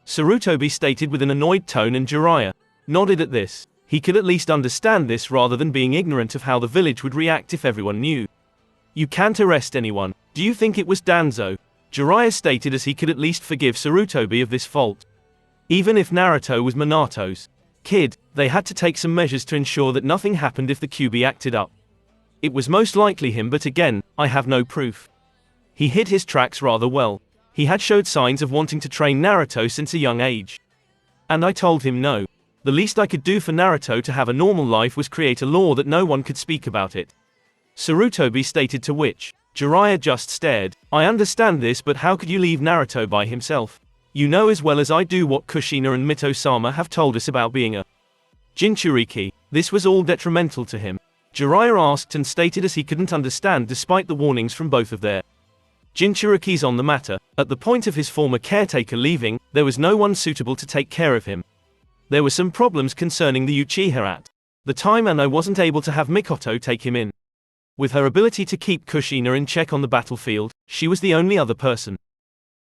Sarutobi stated with an annoyed tone, and Jiraiya nodded at this. He could at least understand this rather than being ignorant of how the village would react if everyone knew. You can't arrest anyone. Do you think it was Danzo? Jiraiya stated, as he could at least forgive Sarutobi of this fault. Even if Naruto was Minato's kid, they had to take some measures to ensure that nothing happened if the Kyuubi acted up. It was most likely him, but again, I have no proof. He hid his tracks rather well. He had showed signs of wanting to train Naruto since a young age. And I told him no. The least I could do for Naruto to have a normal life was create a law that no one could speak about it. Sarutobi stated, to which Jiraiya just stared. I understand this, but how could you leave Naruto by himself? You know as well as I do what Kushina and Mito-sama have told us about being a Jinchuriki. This was all detrimental to him. Jiraiya asked and stated, as he couldn't understand despite the warnings from both of their Jinchurikis on the matter. At the point of his former caretaker leaving, there was no one suitable to take care of him. There were some problems concerning the Uchiha at the time, and I wasn't able to have Mikoto take him in. With her ability to keep Kushina in check on the battlefield, she was the only other person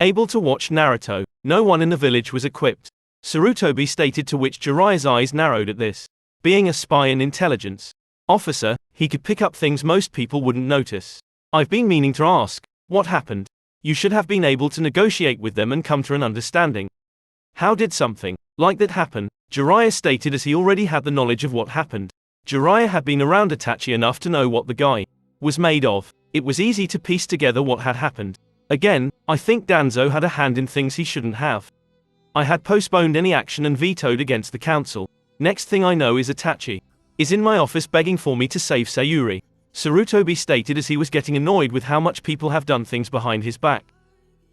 able to watch Naruto. No one in the village was equipped. Sarutobi stated, to which Jiraiya's eyes narrowed at this. Being a spy and intelligence officer, he could pick up things most people wouldn't notice. I've been meaning to ask, what happened? You should have been able to negotiate with them and come to an understanding. How did something like that happen? Jiraiya stated, as he already had the knowledge of what happened. Jiraiya had been around Itachi enough to know what the guy was made of. It was easy to piece together what had happened. Again, I think Danzo had a hand in things he shouldn't have. I had postponed any action and vetoed against the council. Next thing I know is Itachi is in my office begging for me to save Sayuri. Sarutobi stated, as he was getting annoyed with how much people have done things behind his back.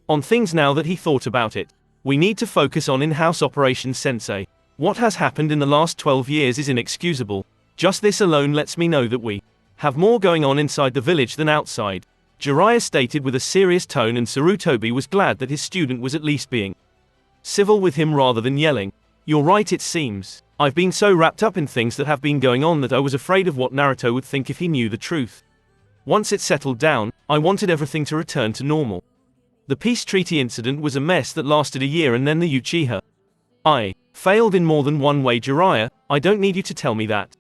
On things now that he thought about it. We need to focus on in-house operations, sensei. What has happened in the last 12 years is inexcusable. Just this alone lets me know that we have more going on inside the village than outside. Jiraiya stated with a serious tone, and Sarutobi was glad that his student was at least being civil with him rather than yelling. You're right, it seems. I've been so wrapped up in things that have been going on that I was afraid of what Naruto would think if he knew the truth. Once it settled down, I wanted everything to return to normal. The peace treaty incident was a mess that lasted a year, and then the Uchiha I failed in more than one way. Jiraiya, I don't need you to tell me that.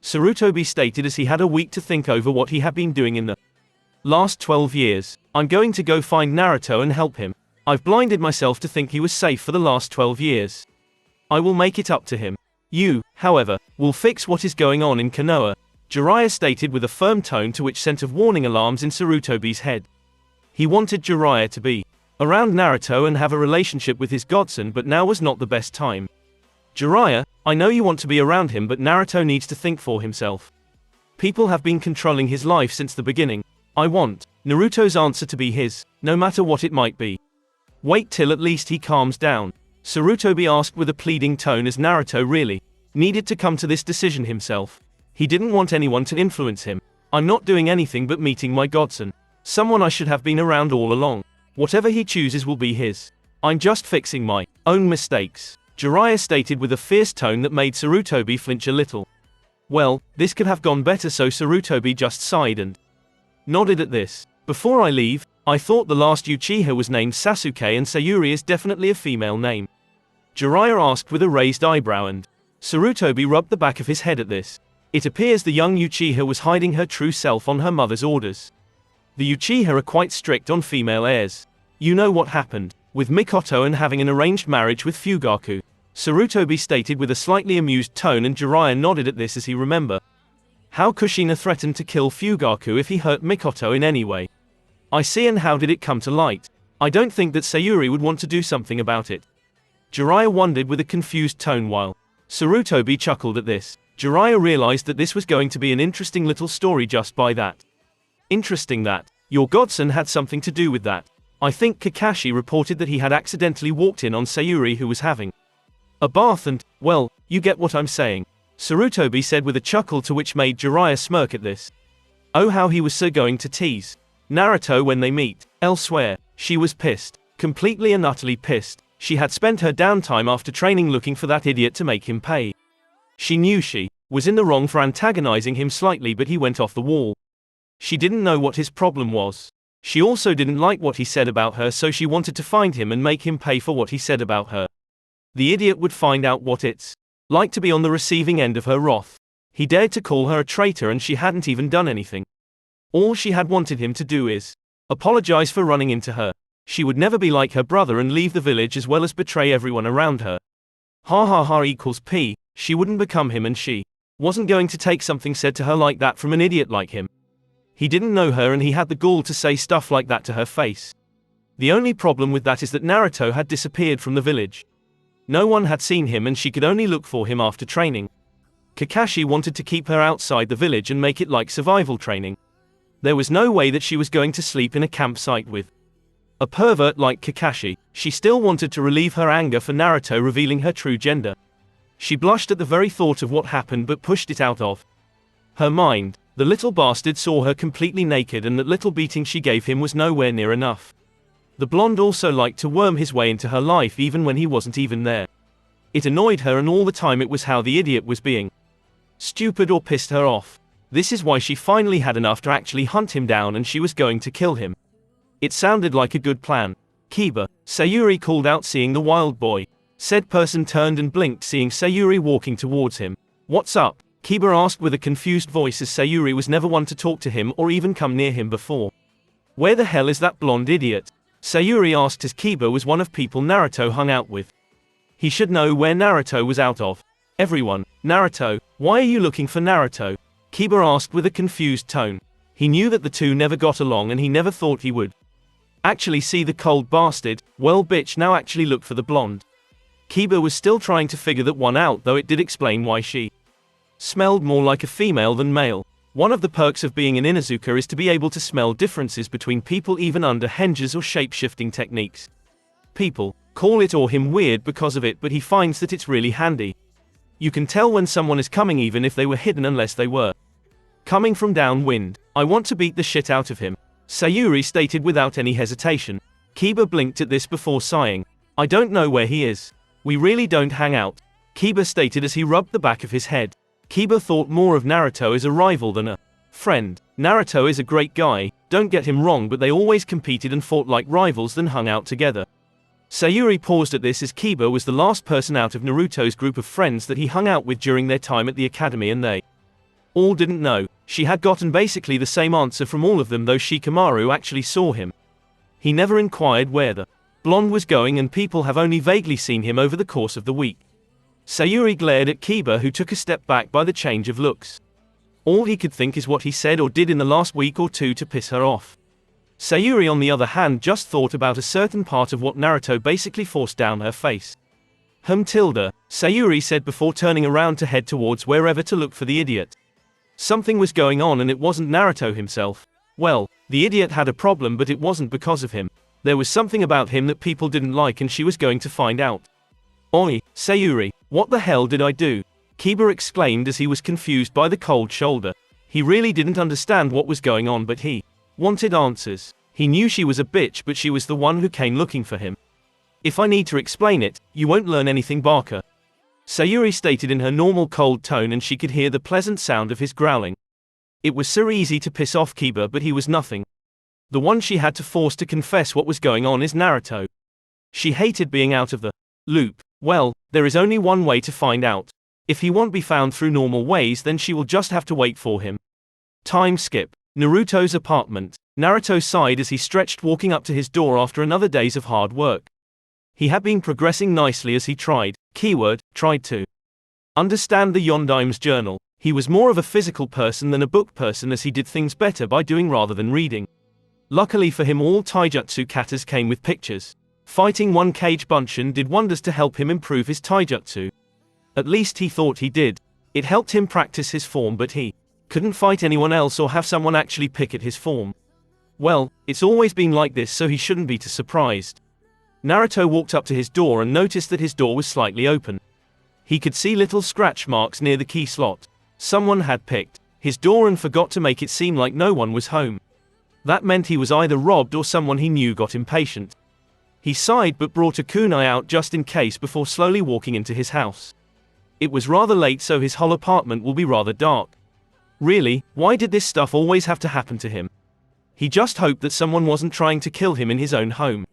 Sarutobi stated, as he had a week to think over what he had been doing in the last 12 years. I'm going to go find Naruto and help him. I've blinded myself to think he was safe for the last 12 years. I will make it up to him. You, however, will fix what is going on in Konoha. Jiraiya stated with a firm tone, to which sent of warning alarms in Sarutobi's head. He wanted Jiraiya to be around Naruto and have a relationship with his godson, but now was not the best time. Jiraiya, I know you want to be around him, but Naruto needs to think for himself. People have been controlling his life since the beginning. I want Naruto's answer to be his, no matter what it might be. Wait till at least he calms down. Sarutobi asked with a pleading tone, as Naruto really needed to come to this decision himself. He didn't want anyone to influence him. I'm not doing anything but meeting my godson. Someone I should have been around all along. Whatever he chooses will be his. I'm just fixing my own mistakes. Jiraiya stated with a fierce tone that made Sarutobi flinch a little. Well, this could have gone better, so Sarutobi just sighed and nodded at this. Before I leave, I thought the last Uchiha was named Sasuke, and Sayuri is definitely a female name. Jiraiya asked with a raised eyebrow, and Sarutobi rubbed the back of his head at this. It appears the young Uchiha was hiding her true self on her mother's orders. The Uchiha are quite strict on female heirs. You know what happened with Mikoto and having an arranged marriage with Fugaku. Sarutobi stated with a slightly amused tone, and Jiraiya nodded at this as he remembered. How Kushina threatened to kill Fugaku if he hurt Mikoto in any way. I see, and how did it come to light? I don't think that Sayuri would want to do something about it. Jiraiya wondered with a confused tone while Sarutobi chuckled at this. Jiraiya realized that this was going to be an interesting little story just by that. Interesting that your godson had something to do with that. I think Kakashi reported that he had accidentally walked in on Sayuri, who was having a bath, and, well, you get what I'm saying. Sarutobi said with a chuckle, to which made Jiraiya smirk at this. Oh, how he was so going to tease Naruto when they meet. Elsewhere, she was pissed. Completely and utterly pissed. She had spent her downtime after training looking for that idiot to make him pay. She knew she was in the wrong for antagonizing him slightly, but he went off the wall. She didn't know what his problem was. She also didn't like what he said about her, so she wanted to find him and make him pay for what he said about her. The idiot would find out what it's like to be on the receiving end of her wrath. He dared to call her a traitor, and she hadn't even done anything. All she had wanted him to do is apologize for running into her. She would never be like her brother and leave the village as well as betray everyone around her. Ha ha ha equals P. She wouldn't become him, and she wasn't going to take something said to her like that from an idiot like him. He didn't know her, and he had the gall to say stuff like that to her face. The only problem with that is that Naruto had disappeared from the village. No one had seen him, and she could only look for him after training. Kakashi wanted to keep her outside the village and make it like survival training. There was no way that she was going to sleep in a campsite with a pervert like Kakashi. She still wanted to relieve her anger for Naruto revealing her true gender. She blushed at the very thought of what happened, but pushed it out of her mind. The little bastard saw her completely naked, and that little beating she gave him was nowhere near enough. The blonde also liked to worm his way into her life even when he wasn't even there. It annoyed her, and all the time it was how the idiot was being stupid or pissed her off. This is why she finally had enough to actually hunt him down, and she was going to kill him. It sounded like a good plan. Kiba, Sayuri called out, seeing the wild boy. Said person turned and blinked, seeing Sayuri walking towards him. What's up? Kiba asked with a confused voice, as Sayuri was never one to talk to him or even come near him before. Where the hell is that blonde idiot? Sayuri asked, as Kiba was one of people Naruto hung out with. He should know where Naruto was out of. Everyone. Naruto, why are you looking for Naruto? Kiba asked with a confused tone. He knew that the two never got along, and he never thought he would actually see the cold bastard. Well, bitch, now actually look for the blonde. Kiba was still trying to figure that one out, though it did explain why she smelled more like a female than male. One of the perks of being an Inuzuka is to be able to smell differences between people even under henges or shape-shifting techniques. People call it or him weird because of it, but he finds that it's really handy. You can tell when someone is coming even if they were hidden, unless they were coming from downwind. I want to beat the shit out of him, Sayuri stated without any hesitation. Kiba blinked at this before sighing. I don't know where he is. We really don't hang out, Kiba stated as he rubbed the back of his head. Kiba thought more of Naruto as a rival than a friend. Naruto is a great guy, don't get him wrong, but they always competed and fought like rivals than hung out together. Sayuri paused at this, as Kiba was the last person out of Naruto's group of friends that he hung out with during their time at the academy, and they all didn't know. She had gotten basically the same answer from all of them, though Shikamaru actually saw him. He never inquired where the blonde was going, and people have only vaguely seen him over the course of the week. Sayuri glared at Kiba, who took a step back by the change of looks. All he could think is what he said or did in the last week or two to piss her off. Sayuri, on the other hand, just thought about a certain part of what Naruto basically forced down her face. Tilda, Sayuri said before turning around to head towards wherever to look for the idiot. Something was going on, and it wasn't Naruto himself. Well, the idiot had a problem, but it wasn't because of him. There was something about him that people didn't like, and she was going to find out. Oi, Sayuri, what the hell did I do? Kiba exclaimed as he was confused by the cold shoulder. He really didn't understand what was going on, but he wanted answers. He knew she was a bitch, but she was the one who came looking for him. If I need to explain it, you won't learn anything, Barker, Sayuri stated in her normal cold tone, and she could hear the pleasant sound of his growling. It was so easy to piss off Kiba, but he was nothing. The one she had to force to confess what was going on is Naruto. She hated being out of the loop. Well, there is only one way to find out. If he won't be found through normal ways, then she will just have to wait for him. Time skip. Naruto's apartment. Naruto sighed as he stretched, walking up to his door after another days of hard work. He had been progressing nicely as he tried to understand the Yondaim's journal. He was more of a physical person than a book person, as he did things better by doing rather than reading. Luckily for him, all taijutsu katas came with pictures. Fighting one Kage Bunshin did wonders to help him improve his taijutsu. At least he thought he did. It helped him practice his form, but he couldn't fight anyone else or have someone actually pick at his form. Well, it's always been like this, so he shouldn't be too surprised. Naruto walked up to his door and noticed that his door was slightly open. He could see little scratch marks near the key slot. Someone had picked his door and forgot to make it seem like no one was home. That meant he was either robbed or someone he knew got impatient. He sighed but brought a kunai out just in case before slowly walking into his house. It was rather late, so his whole apartment will be rather dark. Really, why did this stuff always have to happen to him? He just hoped that someone wasn't trying to kill him in his own home.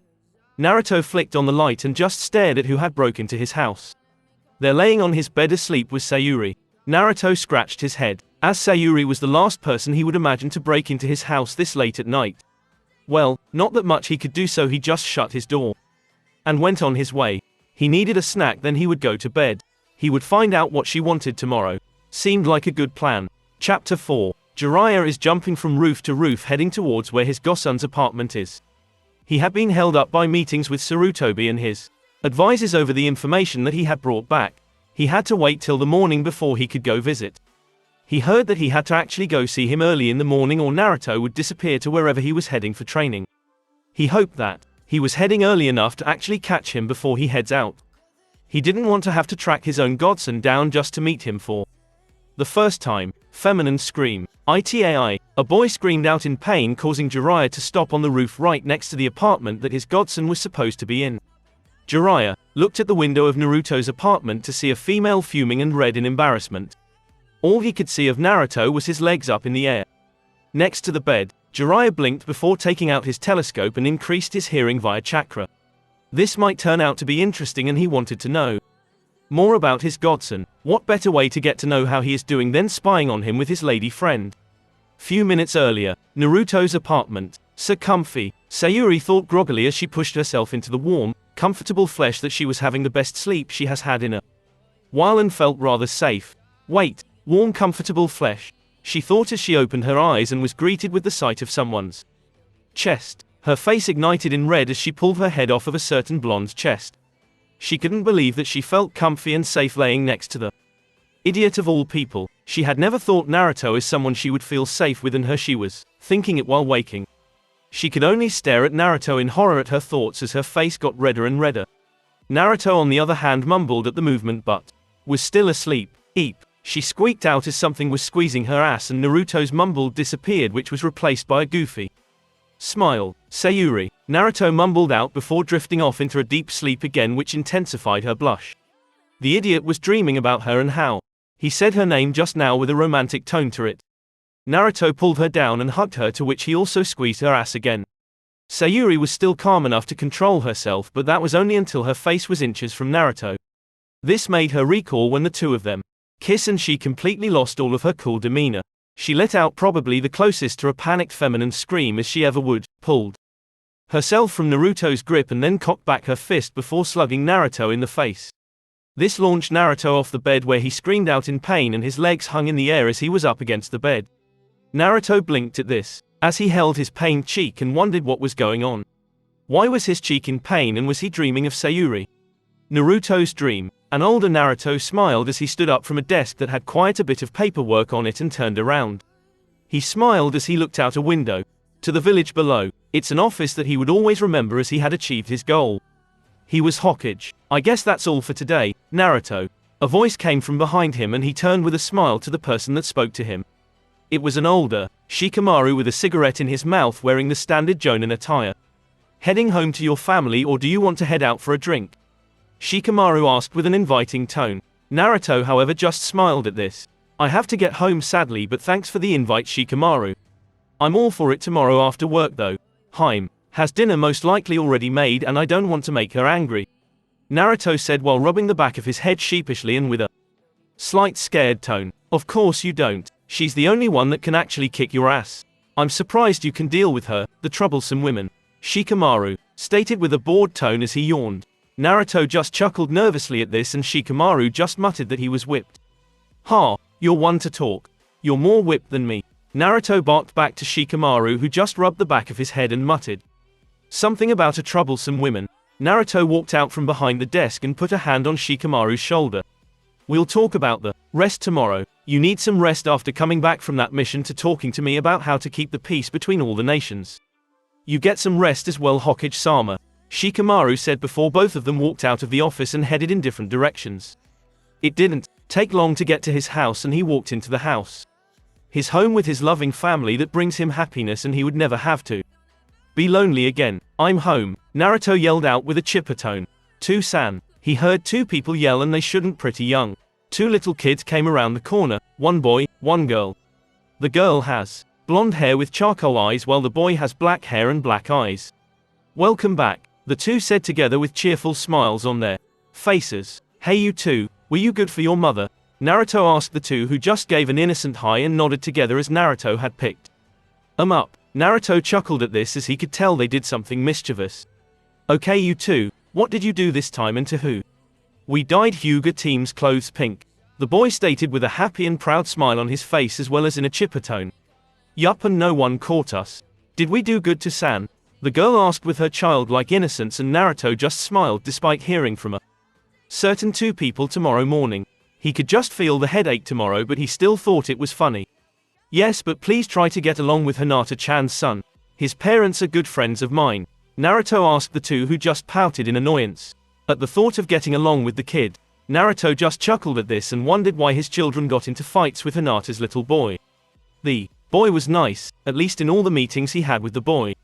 Naruto flicked on the light and just stared at who had broke into his house. There, laying on his bed asleep, was Sayuri. Naruto scratched his head, as Sayuri was the last person he would imagine to break into his house this late at night. Well, not that much he could do, so he just shut his door and went on his way. He needed a snack, then he would go to bed. He would find out what she wanted tomorrow. Seemed like a good plan. Chapter 4. Jiraiya is jumping from roof to roof, heading towards where his godson's apartment is. He had been held up by meetings with Sarutobi and his advisors over the information that he had brought back. He had to wait till the morning before he could go visit. He heard that he had to actually go see him early in the morning, or Naruto would disappear to wherever he was heading for training. He hoped that he was heading early enough to actually catch him before he heads out. He didn't want to have to track his own godson down just to meet him for the first time. Feminine scream. Itai. A boy screamed out in pain, causing Jiraiya to stop on the roof right next to the apartment that his godson was supposed to be in. Jiraiya looked at the window of Naruto's apartment to see a female fuming and read in embarrassment. All he could see of Naruto was his legs up in the air. Next to the bed, Jiraiya blinked before taking out his telescope and increased his hearing via chakra. This might turn out to be interesting, and he wanted to know more about his godson. What better way to get to know how he is doing than spying on him with his lady friend? Few minutes earlier, Naruto's apartment. So comfy. Sayuri thought groggily as she pushed herself into the warm, comfortable flesh that she was having the best sleep she has had in a while and felt rather safe. Wait, warm comfortable flesh, she thought as she opened her eyes and was greeted with the sight of someone's chest. Her face ignited in red as she pulled her head off of a certain blonde's chest. She couldn't believe that she felt comfy and safe laying next to the idiot of all people. She had never thought Naruto as someone she would feel safe with, and she was thinking it while waking. She could only stare at Naruto in horror at her thoughts as her face got redder and redder. Naruto, on the other hand, mumbled at the movement but was still asleep. Eep. She squeaked out as something was squeezing her ass, and Naruto's mumble disappeared, which was replaced by a goofy smile. Sayuri. Naruto mumbled out before drifting off into a deep sleep again, which intensified her blush. The idiot was dreaming about her and how he said her name just now with a romantic tone to it. Naruto pulled her down and hugged her, to which he also squeezed her ass again. Sayuri was still calm enough to control herself, but that was only until her face was inches from Naruto. This made her recall when the two of them kiss, and she completely lost all of her cool demeanor. She let out probably the closest to a panicked feminine scream as she ever would, pulled herself from Naruto's grip and then cocked back her fist before slugging Naruto in the face. This launched Naruto off the bed, where he screamed out in pain and his legs hung in the air as he was up against the bed. Naruto blinked at this, as he held his pained cheek and wondered what was going on. Why was his cheek in pain, and was he dreaming of Sayuri? Naruto's dream. An older Naruto smiled as he stood up from a desk that had quite a bit of paperwork on it and turned around. He smiled as he looked out a window to the village below. It's an office that he would always remember, as he had achieved his goal. He was Hokage. I guess that's all for today, Naruto. A voice came from behind him, and he turned with a smile to the person that spoke to him. It was an older Shikamaru with a cigarette in his mouth, wearing the standard Jonin attire. Heading home to your family, or do you want to head out for a drink? Shikamaru asked with an inviting tone. Naruto, however, just smiled at this. I have to get home sadly, but thanks for the invite, Shikamaru. I'm all for it tomorrow after work though. Haim has dinner most likely already made, and I don't want to make her angry, Naruto said while rubbing the back of his head sheepishly and with a Slight scared tone. Of course you don't. She's the only one that can actually kick your ass. I'm surprised you can deal with her, the troublesome women. Shikamaru stated with a bored tone as he yawned. Naruto just chuckled nervously at this and Shikamaru just muttered that he was whipped. Ha, you're one to talk. You're more whipped than me. Naruto barked back to Shikamaru who just rubbed the back of his head and muttered something about a troublesome woman. Naruto walked out from behind the desk and put a hand on Shikamaru's shoulder. We'll talk about the rest tomorrow. You need some rest after coming back from that mission to talking to me about how to keep the peace between all the nations. You get some rest as well, Hokage-sama, Shikamaru said before both of them walked out of the office and headed in different directions. It didn't take long to get to his house and he walked into the house. His home with his loving family that brings him happiness and he would never have to be lonely again. I'm home, Naruto yelled out with a chipper tone. Tsunade. He heard two people yell and they shouldn't pretty young. Two little kids came around the corner, one boy, one girl. The girl has blonde hair with charcoal eyes while the boy has black hair and black eyes. Welcome back, the two said together with cheerful smiles on their faces. Hey you two, were you good for your mother? Naruto asked the two who just gave an innocent hi and nodded together as Naruto had picked up. Naruto chuckled at this as he could tell they did something mischievous. Okay you two, what did you do this time and to who? We dyed Hyuga team's clothes pink. The boy stated with a happy and proud smile on his face as well as in a chipper tone. Yup, and no one caught us. Did we do good to San? The girl asked with her childlike innocence and Naruto just smiled despite hearing from a certain two people tomorrow morning. He could just feel the headache tomorrow but he still thought it was funny. Yes, but please try to get along with Hinata-chan's son. His parents are good friends of mine. Naruto asked the two who just pouted in annoyance. At the thought of getting along with the kid, Naruto just chuckled at this and wondered why his children got into fights with Hinata's little boy. The boy was nice, at least in all the meetings he had with the boy.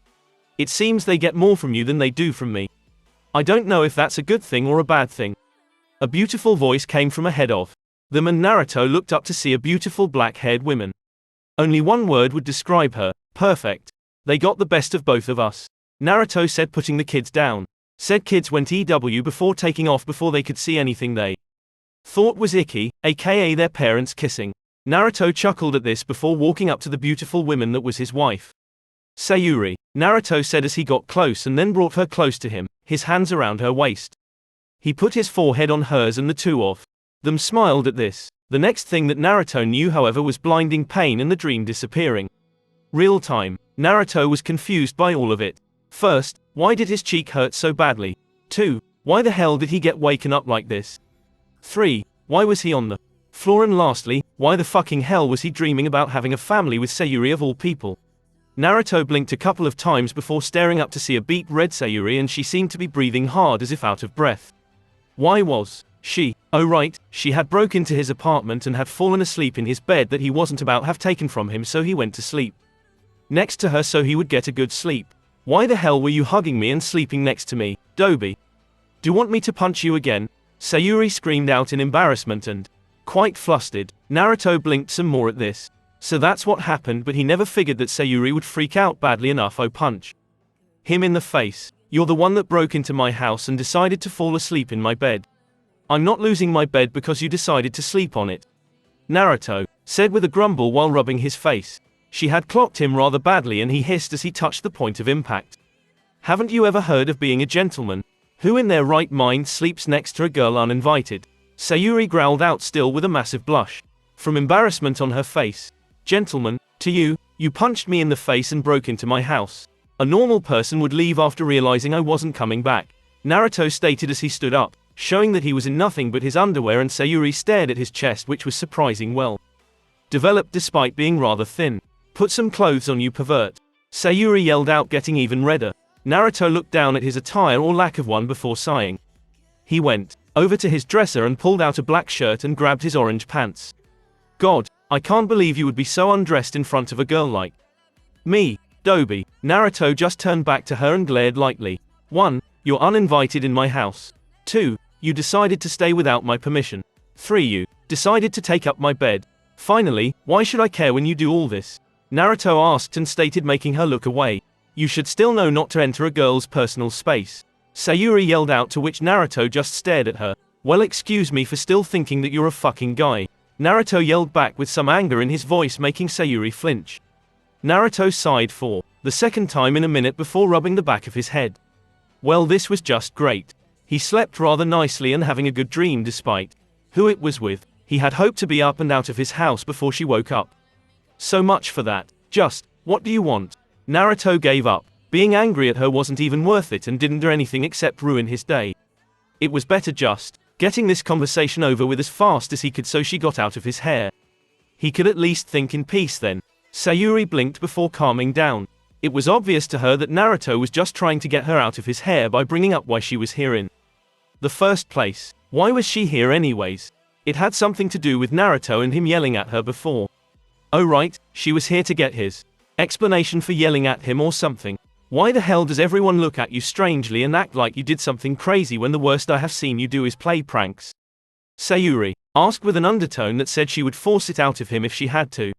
It seems they get more from you than they do from me. I don't know if that's a good thing or a bad thing. A beautiful voice came from ahead of them and Naruto looked up to see a beautiful black-haired woman. Only one word would describe her: perfect. They got the best of both of us, Naruto said, putting the kids down. Said kids went EW before taking off before they could see anything they thought was icky, aka their parents kissing. Naruto chuckled at this before walking up to the beautiful woman that was his wife. Sayuri, Naruto said as he got close and then brought her close to him, his hands around her waist. He put his forehead on hers and the two of them smiled at this. The next thing that Naruto knew, however, was blinding pain and the dream disappearing. Real time. Naruto was confused by all of it. First, why did his cheek hurt so badly? 2. Why the hell did he get waken up like this? 3. Why was he on the floor? And lastly, why the fucking hell was he dreaming about having a family with Sayuri of all people? Naruto blinked a couple of times before staring up to see a beet red Sayuri, and she seemed to be breathing hard as if out of breath. Why was she? Oh right, she had broke into his apartment and had fallen asleep in his bed that he wasn't about to have taken from him, so he went to sleep next to her so he would get a good sleep. Why the hell were you hugging me and sleeping next to me, Dobi? Do you want me to punch you again? Sayuri screamed out in embarrassment and quite flustered. Naruto blinked some more at this. So that's what happened, but he never figured that Sayuri would freak out badly enough. Oh, punch him in the face. You're the one that broke into my house and decided to fall asleep in my bed. I'm not losing my bed because you decided to sleep on it, Naruto said with a grumble while rubbing his face. She had clocked him rather badly and he hissed as he touched the point of impact. Haven't you ever heard of being a gentleman? Who in their right mind sleeps next to a girl uninvited? Sayuri growled out, still with a massive blush from embarrassment on her face. Gentleman, to you? You punched me in the face and broke into my house. A normal person would leave after realizing I wasn't coming back, Naruto stated as he stood up, showing that he was in nothing but his underwear, and Sayuri stared at his chest, which was surprising well developed despite being rather thin. Put some clothes on, you pervert, Sayuri yelled out, getting even redder. Naruto looked down at his attire or lack of one before sighing. He went over to his dresser and pulled out a black shirt and grabbed his orange pants. God, I can't believe you would be so undressed in front of a girl like me, Dobi. Naruto just turned back to her and glared lightly. 1. You're uninvited in my house. 2. You decided to stay without my permission. 3. You decided to take up my bed. Finally, why should I care when you do all this? Naruto asked and stated, making her look away. You should still know not to enter a girl's personal space, Sayuri yelled out, to which Naruto just stared at her. Well, excuse me for still thinking that you're a fucking guy. Naruto yelled back with some anger in his voice, making Sayuri flinch. Naruto sighed for the second time in a minute before rubbing the back of his head. Well, this was just great. He slept rather nicely and having a good dream despite who it was with. He had hoped to be up and out of his house before she woke up. So much for that. Just, what do you want? Naruto gave up. Being angry at her wasn't even worth it and didn't do anything except ruin his day. It was better just getting this conversation over with as fast as he could so she got out of his hair. He could at least think in peace then. Sayuri blinked before calming down. It was obvious to her that Naruto was just trying to get her out of his hair by bringing up why she was here in the first place. Why was she here anyways? It had something to do with Naruto and him yelling at her before. Oh right, she was here to get his explanation for yelling at him or something. Why the hell does everyone look at you strangely and act like you did something crazy when the worst I have seen you do is play pranks? Sayuri asked with an undertone that said she would force it out of him if she had to.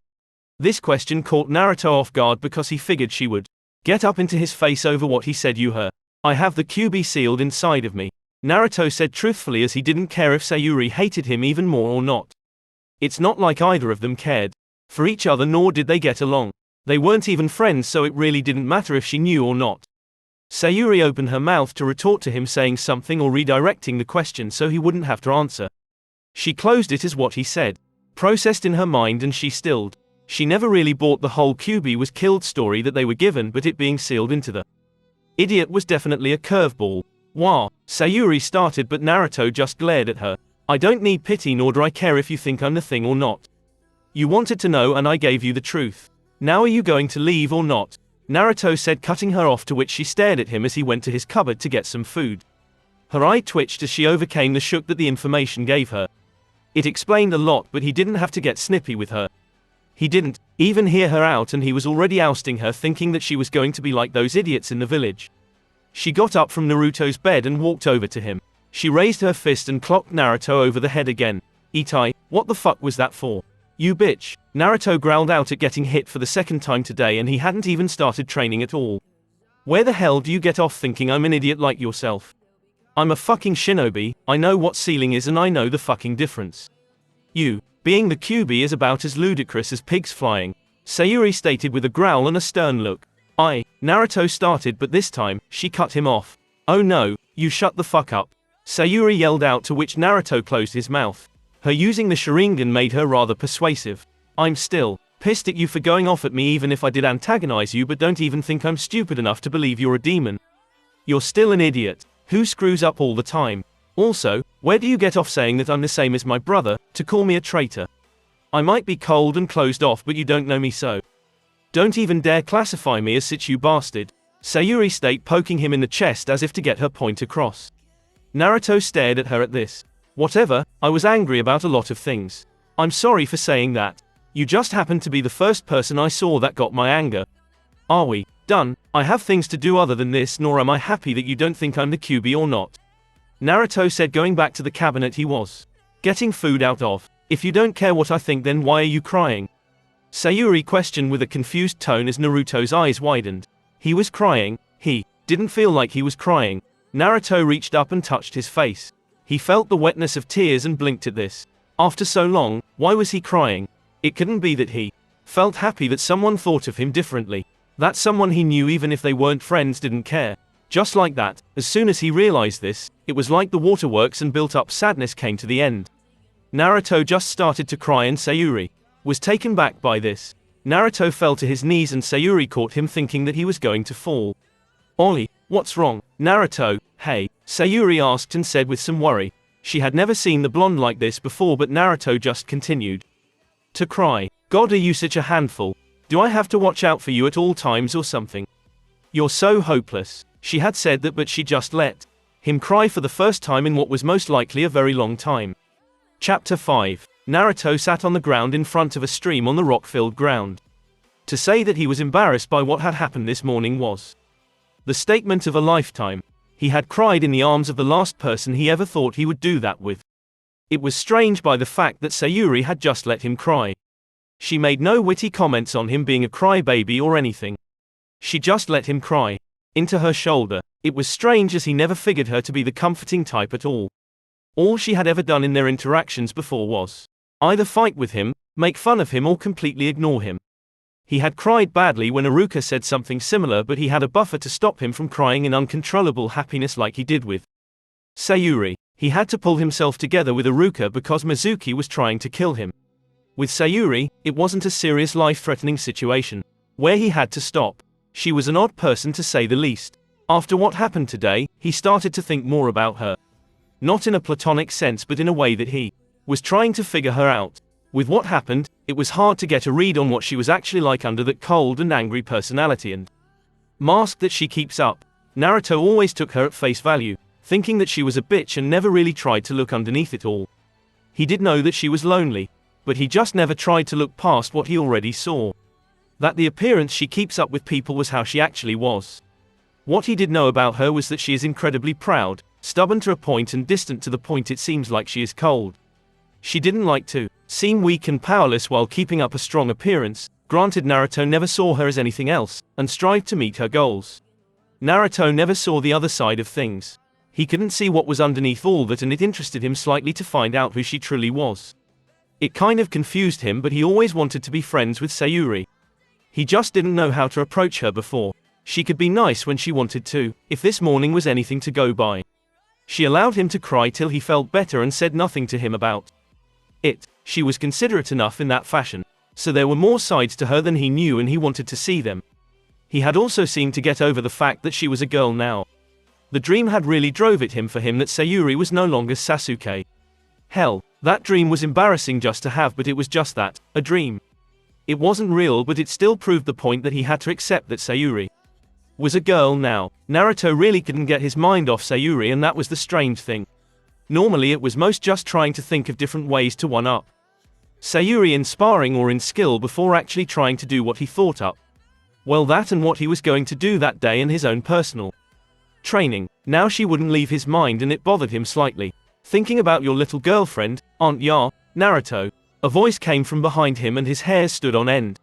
This question caught Naruto off guard because he figured she would get up into his face over what he said. I have the QB sealed inside of me. Naruto said truthfully, as he didn't care if Sayuri hated him even more or not. It's not like either of them cared for each other, nor did they get along. They weren't even friends, so it really didn't matter if she knew or not. Sayuri opened her mouth to retort to him, saying something or redirecting the question so he wouldn't have to answer. She closed it as what he said processed in her mind, and she stilled. She never really bought the whole QB was killed story that they were given, but it being sealed into the idiot was definitely a curveball. Wah, Sayuri started, but Naruto just glared at her. I don't need pity, nor do I care if you think I'm the thing or not. You wanted to know and I gave you the truth. Now are you going to leave or not? Naruto said, cutting her off, to which she stared at him as he went to his cupboard to get some food. Her eye twitched as she overcame the shock that the information gave her. It explained a lot, but he didn't have to get snippy with her. He didn't even hear her out, and he was already ousting her, thinking that she was going to be like those idiots in the village. She got up from Naruto's bed and walked over to him. She raised her fist and clocked Naruto over the head again. Itai, what the fuck was that for? You bitch. Naruto growled out at getting hit for the second time today, and he hadn't even started training at all. Where the hell do you get off thinking I'm an idiot like yourself? I'm a fucking shinobi, I know what sealing is and I know the fucking difference. You being the QB is about as ludicrous as pigs flying, Sayuri stated with a growl and a stern look. Naruto started, but this time, she cut him off. Oh no, you shut the fuck up. Sayuri yelled out, to which Naruto closed his mouth. Her using the Sharingan made her rather persuasive. I'm still pissed at you for going off at me, even if I did antagonize you, but don't even think I'm stupid enough to believe you're a demon. You're still an idiot who screws up all the time. Also, where do you get off saying that I'm the same as my brother, to call me a traitor? I might be cold and closed off, but you don't know me, so don't even dare classify me as such, you bastard. Sayuri stated, poking him in the chest as if to get her point across. Naruto stared at her at this. Whatever, I was angry about a lot of things. I'm sorry for saying that. You just happened to be the first person I saw that got my anger. Are we done? I have things to do other than this, nor am I happy that you don't think I'm the QB or not. Naruto said, going back to the cabinet he was getting food out of. If you don't care what I think, then why are you crying? Sayuri questioned with a confused tone as Naruto's eyes widened. He was crying. He didn't feel like he was crying. Naruto reached up and touched his face. He felt the wetness of tears and blinked at this. After so long, why was he crying? It couldn't be that he felt happy that someone thought of him differently. That someone he knew, even if they weren't friends, didn't care. Just like that, as soon as he realized this, it was like the waterworks and built-up sadness came to the end. Naruto just started to cry, and Sayuri was taken back by this. Naruto fell to his knees and Sayuri caught him, thinking that he was going to fall. Ollie, what's wrong? Naruto, hey, Sayuri asked and said with some worry. She had never seen the blonde like this before, but Naruto just continued to cry. God, are you such a handful? Do I have to watch out for you at all times or something? You're so hopeless. She had said that, but she just let him cry for the first time in what was most likely a very long time. Chapter 5. Naruto sat on the ground in front of a stream on the rock-filled ground. To say that he was embarrassed by what had happened this morning was the statement of a lifetime. He had cried in the arms of the last person he ever thought he would do that with. It was strange by the fact that Sayuri had just let him cry. She made no witty comments on him being a crybaby or anything. She just let him cry into her shoulder. It was strange, as he never figured her to be the comforting type at all. All she had ever done in their interactions before was either fight with him, make fun of him, or completely ignore him. He had cried badly when Iruka said something similar, but he had a buffer to stop him from crying in uncontrollable happiness like he did with Sayuri. He had to pull himself together with Iruka because Mizuki was trying to kill him. With Sayuri, it wasn't a serious life-threatening situation where he had to stop. She was an odd person to say the least. After what happened today, he started to think more about her. Not in a platonic sense, but in a way that he was trying to figure her out. With what happened, it was hard to get a read on what she was actually like under that cold and angry personality and mask that she keeps up. Naruto always took her at face value, thinking that she was a bitch, and never really tried to look underneath it all. He did know that she was lonely, but he just never tried to look past what he already saw. That the appearance she keeps up with people was how she actually was. What he did know about her was that she is incredibly proud, stubborn to a point, and distant to the point it seems like she is cold. She didn't like to seem weak and powerless while keeping up a strong appearance. Granted, Naruto never saw her as anything else, and strived to meet her goals. Naruto never saw the other side of things. He couldn't see what was underneath all that, and it interested him slightly to find out who she truly was. It kind of confused him, but he always wanted to be friends with Sayuri. He just didn't know how to approach her before. She could be nice when she wanted to, if this morning was anything to go by. She allowed him to cry till he felt better and said nothing to him about it. She was considerate enough in that fashion. So there were more sides to her than he knew, and he wanted to see them. He had also seemed to get over the fact that she was a girl now. The dream had really drove it him for him that Sayuri was no longer Sasuke. Hell, that dream was embarrassing just to have, but it was just that, a dream. It wasn't real, but it still proved the point that he had to accept that Sayuri was a girl now. Naruto really couldn't get his mind off Sayuri, and that was the strange thing. Normally it was most just trying to think of different ways to one-up Sayuri in sparring or in skill before actually trying to do what he thought up. Well, that and what he was going to do that day in his own personal training. Now she wouldn't leave his mind, and it bothered him slightly. Thinking about your little girlfriend, aren't ya, Naruto? A voice came from behind him and his hair stood on end.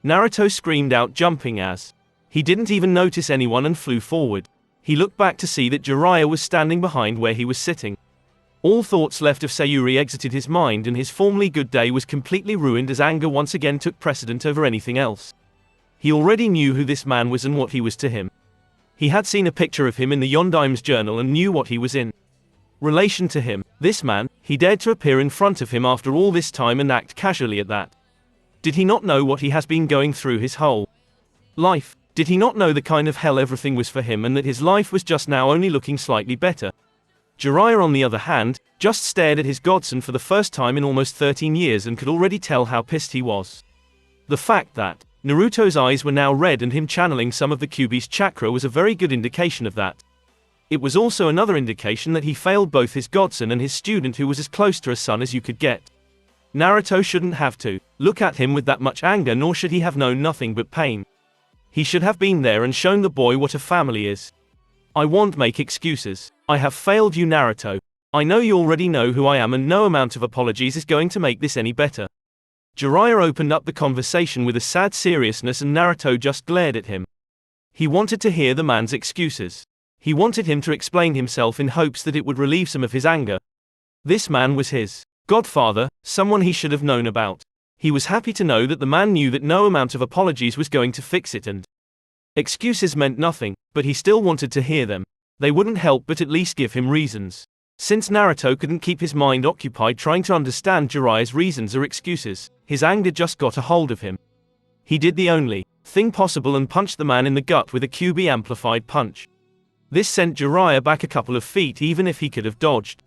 Naruto screamed out, jumping as he didn't even notice anyone and flew forward. He looked back to see that Jiraiya was standing behind where he was sitting. All thoughts left of Sayuri exited his mind, and his formerly good day was completely ruined as anger once again took precedent over anything else. He already knew who this man was and what he was to him. He had seen a picture of him in the Yondaim's journal and knew what he was in relation to him. This man, he dared to appear in front of him after all this time and act casually at that. Did he not know what he has been going through his whole life? Did he not know the kind of hell everything was for him, and that his life was just now only looking slightly better? Jiraiya, on the other hand, just stared at his godson for the first time in almost 13 years and could already tell how pissed he was. The fact that Naruto's eyes were now red and him channeling some of the Kyuubi's chakra was a very good indication of that. It was also another indication that he failed both his godson and his student, who was as close to a son as you could get. Naruto shouldn't have to look at him with that much anger, nor should he have known nothing but pain. He should have been there and shown the boy what a family is. I won't make excuses. I have failed you, Naruto. I know you already know who I am, and no amount of apologies is going to make this any better. Jiraiya opened up the conversation with a sad seriousness, and Naruto just glared at him. He wanted to hear the man's excuses. He wanted him to explain himself in hopes that it would relieve some of his anger. This man was his godfather, someone he should have known about. He was happy to know that the man knew that no amount of apologies was going to fix it, and excuses meant nothing, but he still wanted to hear them. They wouldn't help, but at least give him reasons. Since Naruto couldn't keep his mind occupied trying to understand Jiraiya's reasons or excuses, his anger just got a hold of him. He did the only thing possible and punched the man in the gut with a Kyuubi amplified punch. This sent Jiraiya back a couple of feet, even if he could have dodged.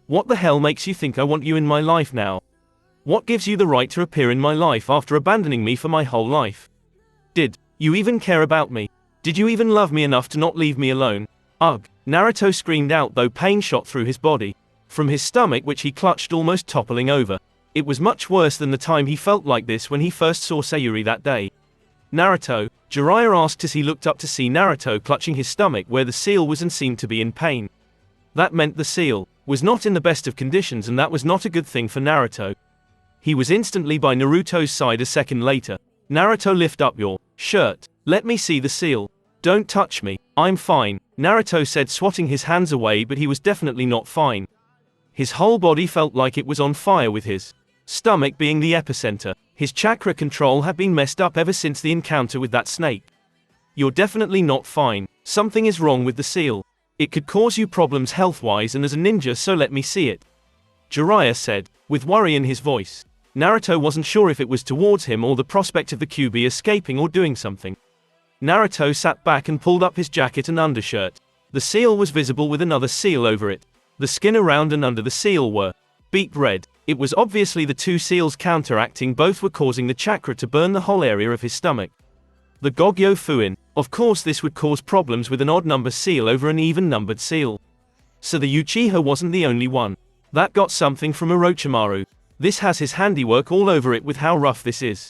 What the hell makes you think I want you in my life now? What gives you the right to appear in my life after abandoning me for my whole life? Did you even care about me? Did you even love me enough to not leave me alone? Ugh! Naruto screamed out, though pain shot through his body. From his stomach, which he clutched, almost toppling over. It was much worse than the time he felt like this when he first saw Sayuri that day. Naruto? Jiraiya asked as he looked up to see Naruto clutching his stomach where the seal was and seemed to be in pain. That meant the seal was not in the best of conditions, and that was not a good thing for Naruto. He was instantly by Naruto's side a second later. Naruto, lift up your shirt. Let me see the seal. Don't touch me. I'm fine, Naruto said, swatting his hands away, but he was definitely not fine. His whole body felt like it was on fire, with his stomach being the epicenter. His chakra control had been messed up ever since the encounter with that snake. You're definitely not fine. Something is wrong with the seal. It could cause you problems health-wise and as a ninja, so let me see it, Jiraiya said, with worry in his voice. Naruto wasn't sure if it was towards him or the prospect of the QB escaping or doing something. Naruto sat back and pulled up his jacket and undershirt. The seal was visible with another seal over it. The skin around and under the seal were beet red. It was obviously the two seals counteracting, both were causing the chakra to burn the whole area of his stomach. The Gogyo Fuin. Of course this would cause problems with an odd number seal over an even numbered seal. So the Uchiha wasn't the only one. That got something from Orochimaru. This has his handiwork all over it with how rough this is.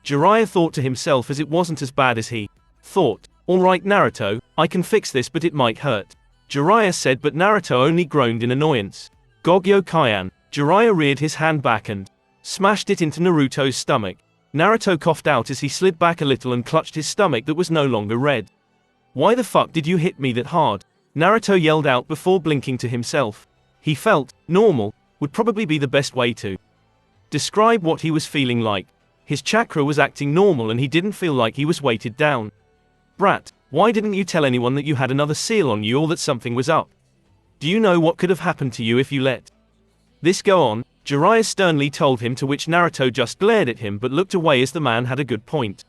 Jiraiya thought to himself as it wasn't as bad as he thought. Alright Naruto, I can fix this, but it might hurt, Jiraiya said, but Naruto only groaned in annoyance. Gogyo Kaian. Jiraiya reared his hand back and smashed it into Naruto's stomach. Naruto coughed out as he slid back a little and clutched his stomach that was no longer red. Why the fuck did you hit me that hard? Naruto yelled out before blinking to himself. He felt normal would probably be the best way to describe what he was feeling like. His chakra was acting normal and he didn't feel like he was weighted down. Brat, why didn't you tell anyone that you had another seal on you or that something was up? Do you know what could have happened to you if you let this go on? Jiraiya sternly told him, to which Naruto just glared at him but looked away as the man had a good point.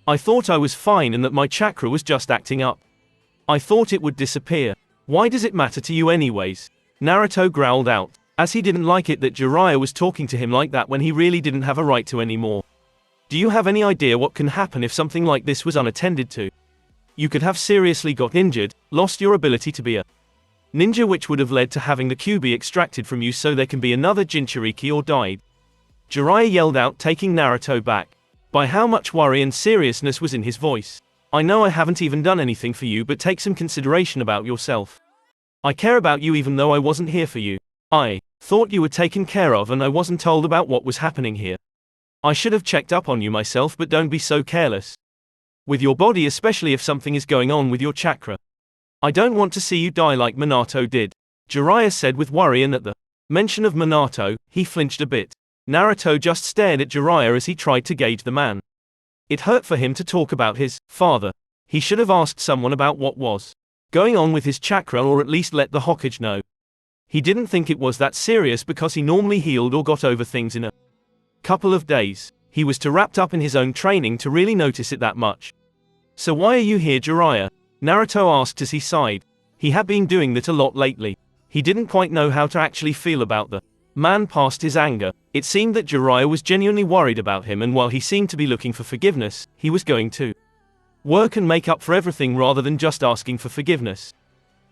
I thought I was fine and that my chakra was just acting up. I thought it would disappear. Why does it matter to you anyways? Naruto growled out, as he didn't like it that Jiraiya was talking to him like that when he really didn't have a right to anymore. Do you have any idea what can happen if something like this was unattended to? You could have seriously got injured, lost your ability to be a ninja, which would have led to having the QB extracted from you so there can be another Jinchuriki, or died. Jiraiya yelled out, taking Naruto back by how much worry and seriousness was in his voice. I know I haven't even done anything for you, but take some consideration about yourself. I care about you even though I wasn't here for you. I thought you were taken care of and I wasn't told about what was happening here. I should have checked up on you myself, but don't be so careless with your body, especially if something is going on with your chakra. I don't want to see you die like Minato did, Jiraiya said with worry, and at the mention of Minato, he flinched a bit. Naruto just stared at Jiraiya as he tried to gauge the man. It hurt for him to talk about his father. He should have asked someone about what was going on with his chakra, or at least let the Hokage know. He didn't think it was that serious because he normally healed or got over things in a couple of days. He was too wrapped up in his own training to really notice it that much. So why are you here, Jiraiya? Naruto asked as he sighed. He had been doing that a lot lately. He didn't quite know how to actually feel about the man past his anger. It seemed that Jiraiya was genuinely worried about him, and while he seemed to be looking for forgiveness, he was going to work and make up for everything rather than just asking for forgiveness.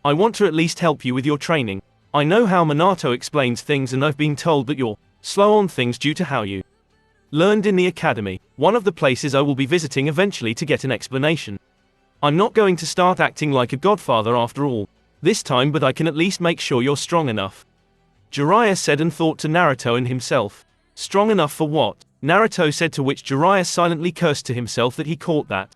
I want to at least help you with your training. I know how Minato explains things, and I've been told that you're slow on things due to how you learned in the academy. One of the places I will be visiting eventually to get an explanation. I'm not going to start acting like a godfather after all this time, but I can at least make sure you're strong enough, Jiraiya said, and thought to Naruto and himself. Strong enough for what? Naruto said, to which Jiraiya silently cursed to himself that he caught that.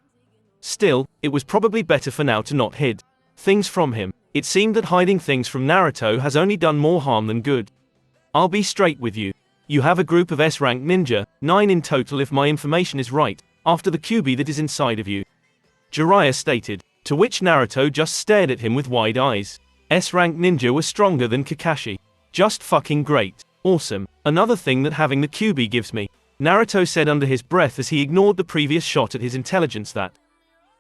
Still, it was probably better for now to not hide things from him. It seemed that hiding things from Naruto has only done more harm than good. I'll be straight with you. You have a group of S-rank ninja, 9 in total if my information is right, after the QB that is inside of you, Jiraiya stated, to which Naruto just stared at him with wide eyes. S-rank ninja was stronger than Kakashi. Just fucking great. Awesome. Another thing that having the QB gives me, Naruto said under his breath as he ignored the previous shot at his intelligence that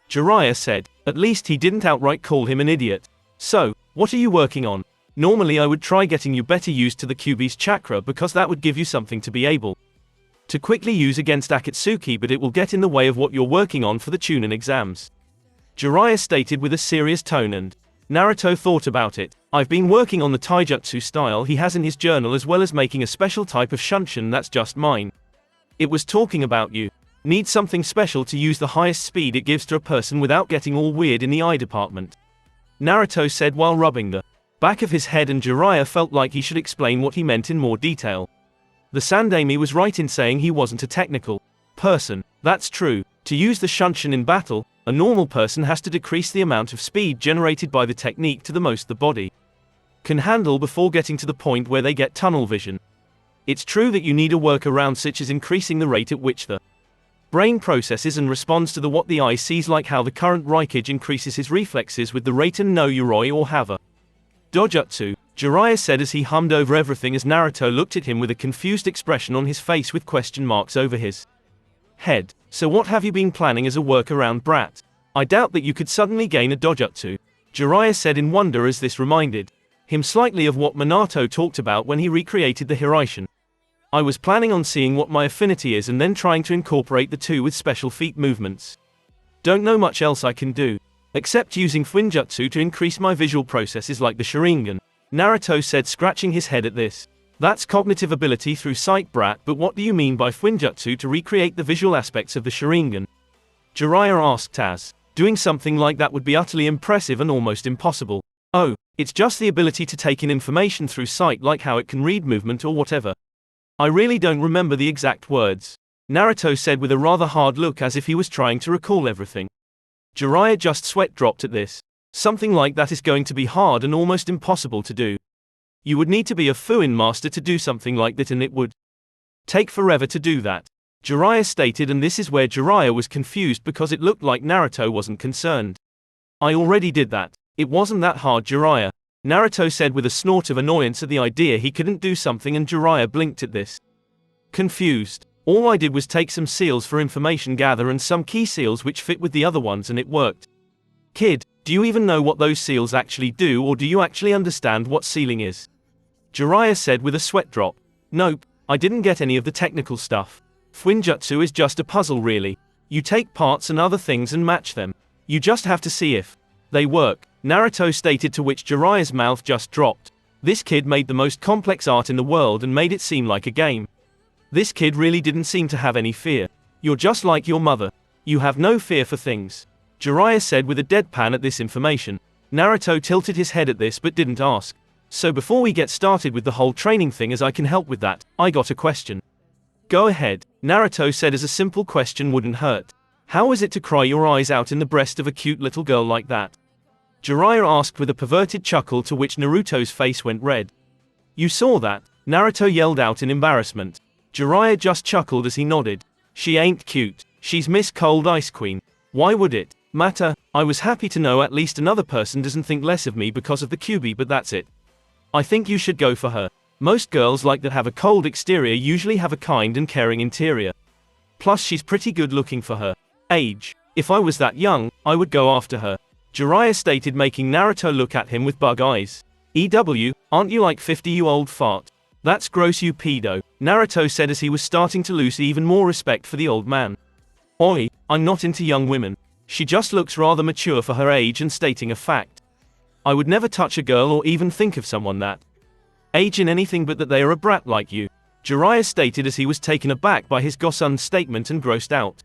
Jiraiya said. At least he didn't outright call him an idiot. So, what are you working on? Normally I would try getting you better used to the QB's chakra, because that would give you something to be able to quickly use against Akatsuki, but it will get in the way of what you're working on for the Chunnin exams, Jiraiya stated with a serious tone, and Naruto thought about it. I've been working on the taijutsu style he has in his journal, as well as making a special type of shunshin that's just mine. It was talking about you. Need something special to use the highest speed it gives to a person without getting all weird in the eye department, Naruto said while rubbing the back of his head, and Jiraiya felt like he should explain what he meant in more detail. The Sandaime was right in saying he wasn't a technical person. That's true. To use the shunshin in battle, a normal person has to decrease the amount of speed generated by the technique to the most the body can handle before getting to the point where they get tunnel vision. It's true that you need a workaround such as increasing the rate at which the brain processes and responds to what the eye sees, like how the current Raikage increases his reflexes with the rate and no Yoroi or have a dojutsu, Jiraiya said as he hummed over everything as Naruto looked at him with a confused expression on his face with question marks over his head. So what have you been planning as a workaround, brat? I doubt that you could suddenly gain a dojutsu, Jiraiya said in wonder as this reminded him slightly of what Minato talked about when he recreated the Hiraishin. I was planning on seeing what my affinity is and then trying to incorporate the two with special feet movements. Don't know much else I can do, except using Fuinjutsu to increase my visual processes like the Sharingan, Naruto said, scratching his head at this. That's cognitive ability through sight, brat, but what do you mean by Fuinjutsu to recreate the visual aspects of the Sharingan? Jiraiya asked as, doing something like that would be utterly impressive and almost impossible. Oh, it's just the ability to take in information through sight, like how it can read movement or whatever. I really don't remember the exact words, Naruto said with a rather hard look as if he was trying to recall everything. Jiraiya just sweat dropped at this. Something like that is going to be hard and almost impossible to do. You would need to be a Fuin master to do something like that, and it would take forever to do that, Jiraiya stated, and this is where Jiraiya was confused because it looked like Naruto wasn't concerned. I already did that. It wasn't that hard, Jiraiya, Naruto said with a snort of annoyance at the idea he couldn't do something, and Jiraiya blinked at this. Confused. All I did was take some seals for information gather and some key seals which fit with the other ones, and it worked. Kid, do you even know what those seals actually do, or do you actually understand what sealing is? Jiraiya said with a sweat drop. Nope, I didn't get any of the technical stuff. Fuinjutsu is just a puzzle really. You take parts and other things and match them. You just have to see if they work, Naruto stated, to which Jiraiya's mouth just dropped. This kid made the most complex art in the world and made it seem like a game. This kid really didn't seem to have any fear. You're just like your mother. You have no fear for things, Jiraiya said with a deadpan at this information. Naruto tilted his head at this but didn't ask. So before we get started with the whole training thing, as I can help with that, I got a question. Go ahead, Naruto said, as a simple question wouldn't hurt. How is it to cry your eyes out in the breast of a cute little girl like that? Jiraiya asked with a perverted chuckle, to which Naruto's face went red. You saw that? Naruto yelled out in embarrassment. Jiraiya just chuckled as he nodded. She ain't cute. She's Miss Cold Ice Queen. Why would it matter? I was happy to know at least another person doesn't think less of me because of the QB, but that's it. I think you should go for her. Most girls like that have a cold exterior usually have a kind and caring interior. Plus she's pretty good looking for her age. If I was that young, I would go after her, Jiraiya stated, making Naruto look at him with bug eyes. EW, aren't you like 50, you old fart? That's gross, you pedo, Naruto said as he was starting to lose even more respect for the old man. Oi, I'm not into young women. She just looks rather mature for her age, and stating a fact. I would never touch a girl or even think of someone that age in anything but that they are a brat like you, Jiraiya stated as he was taken aback by his godson's statement and grossed out.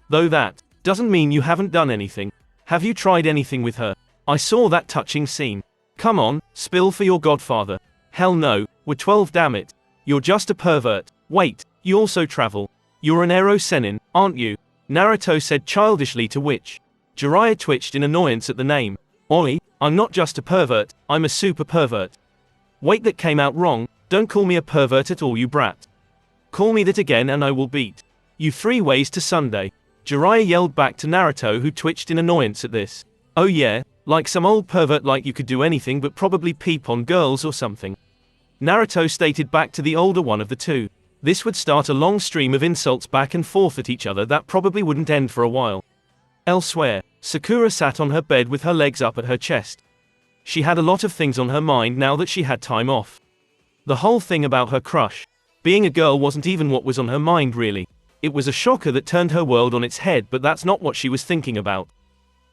Though that doesn't mean you haven't done anything. Have you tried anything with her? I saw that touching scene. Come on, spill for your godfather. Hell no, we're 12, damn it. You're just a pervert. Wait, you also travel. You're an Ero Sennin, aren't you? Naruto said childishly, to which Jiraiya twitched in annoyance at the name. Oi, I'm not just a pervert, I'm a super pervert. Wait, that came out wrong. Don't call me a pervert at all, you brat. Call me that again and I will beat you 3 ways to Sunday, Jiraiya yelled back to Naruto, who twitched in annoyance at this. Oh yeah, like some old pervert like you could do anything but probably peep on girls or something, Naruto stated back to the older one of the two. This would start a long stream of insults back and forth at each other that probably wouldn't end for a while. Elsewhere, Sakura sat on her bed with her legs up at her chest. She had a lot of things on her mind now that she had time off. The whole thing about her crush being a girl wasn't even what was on her mind really. It was a shocker that turned her world on its head, but that's not what she was thinking about.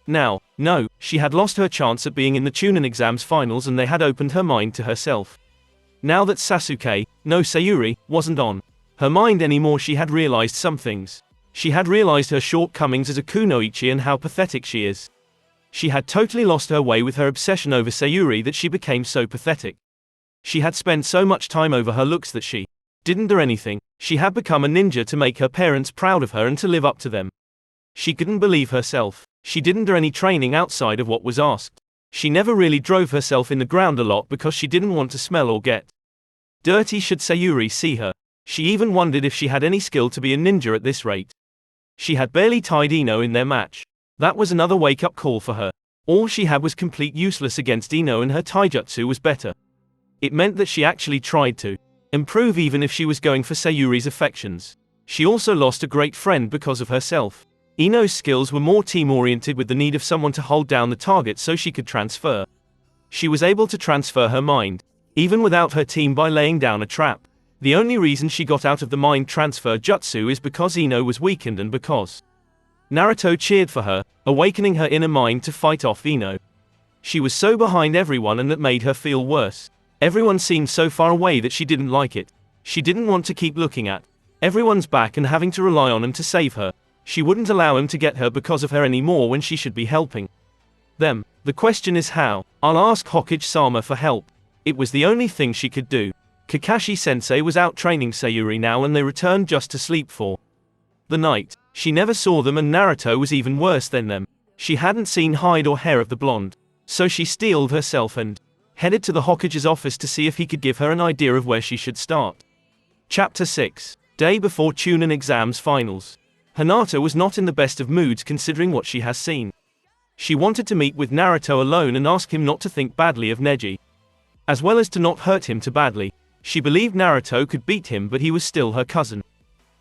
Now, no, she had lost her chance at being in the Chunnin exams finals, and they had opened her mind to herself. Now that Sasuke, no Sayuri, wasn't on her mind anymore, she had realized some things. She had realized her shortcomings as a kunoichi and how pathetic she is. She had totally lost her way with her obsession over Sayuri that she became so pathetic. She had spent so much time over her looks that she didn't do anything. She had become a ninja to make her parents proud of her and to live up to them. She couldn't believe herself. She didn't do any training outside of what was asked. She never really drove herself in the ground a lot because she didn't want to smell or get dirty should Sayuri see her. She even wondered if she had any skill to be a ninja at this rate. She had barely tied Ino in their match. That was another wake-up call for her. All she had was complete useless against Ino, and her taijutsu was better. It meant that she actually tried to improve even if she was going for Sayuri's affections. She also lost a great friend because of herself. Ino's skills were more team-oriented, with the need of someone to hold down the target so she could transfer. She was able to transfer her mind, even without her team, by laying down a trap. The only reason she got out of the mind transfer jutsu is because Ino was weakened and because Naruto cheered for her, awakening her inner mind to fight off Ino. She was so behind everyone, and that made her feel worse. Everyone seemed so far away that she didn't like it. She didn't want to keep looking at everyone's back and having to rely on him to save her. She wouldn't allow him to get her because of her anymore when she should be helping them. The question is how. I'll ask Hokage-sama for help. It was the only thing she could do. Kakashi-sensei was out training Sayuri now, and they returned just to sleep for the night. She never saw them, and Naruto was even worse than them. She hadn't seen hide or hair of the blonde. So she steeled herself and headed to the Hokage's office to see if he could give her an idea of where she should start. Chapter 6. Day before Chunnin exams finals. Hinata was not in the best of moods considering what she has seen. She wanted to meet with Naruto alone and ask him not to think badly of Neji, as well as to not hurt him too badly. She believed Naruto could beat him, but he was still her cousin.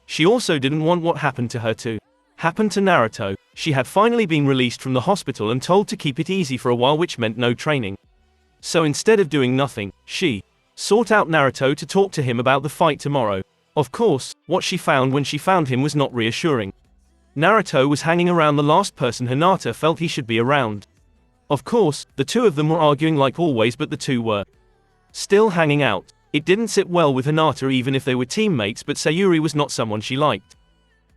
She also didn't want what happened to her to happen to Naruto. She had finally been released from the hospital and told to keep it easy for a while, which meant no training. So instead of doing nothing, she sought out Naruto to talk to him about the fight tomorrow. Of course, what she found when she found him was not reassuring. Naruto was hanging around the last person Hinata felt he should be around. Of course, the two of them were arguing like always, but the two were still hanging out. It didn't sit well with Hinata even if they were teammates, but Sayuri was not someone she liked.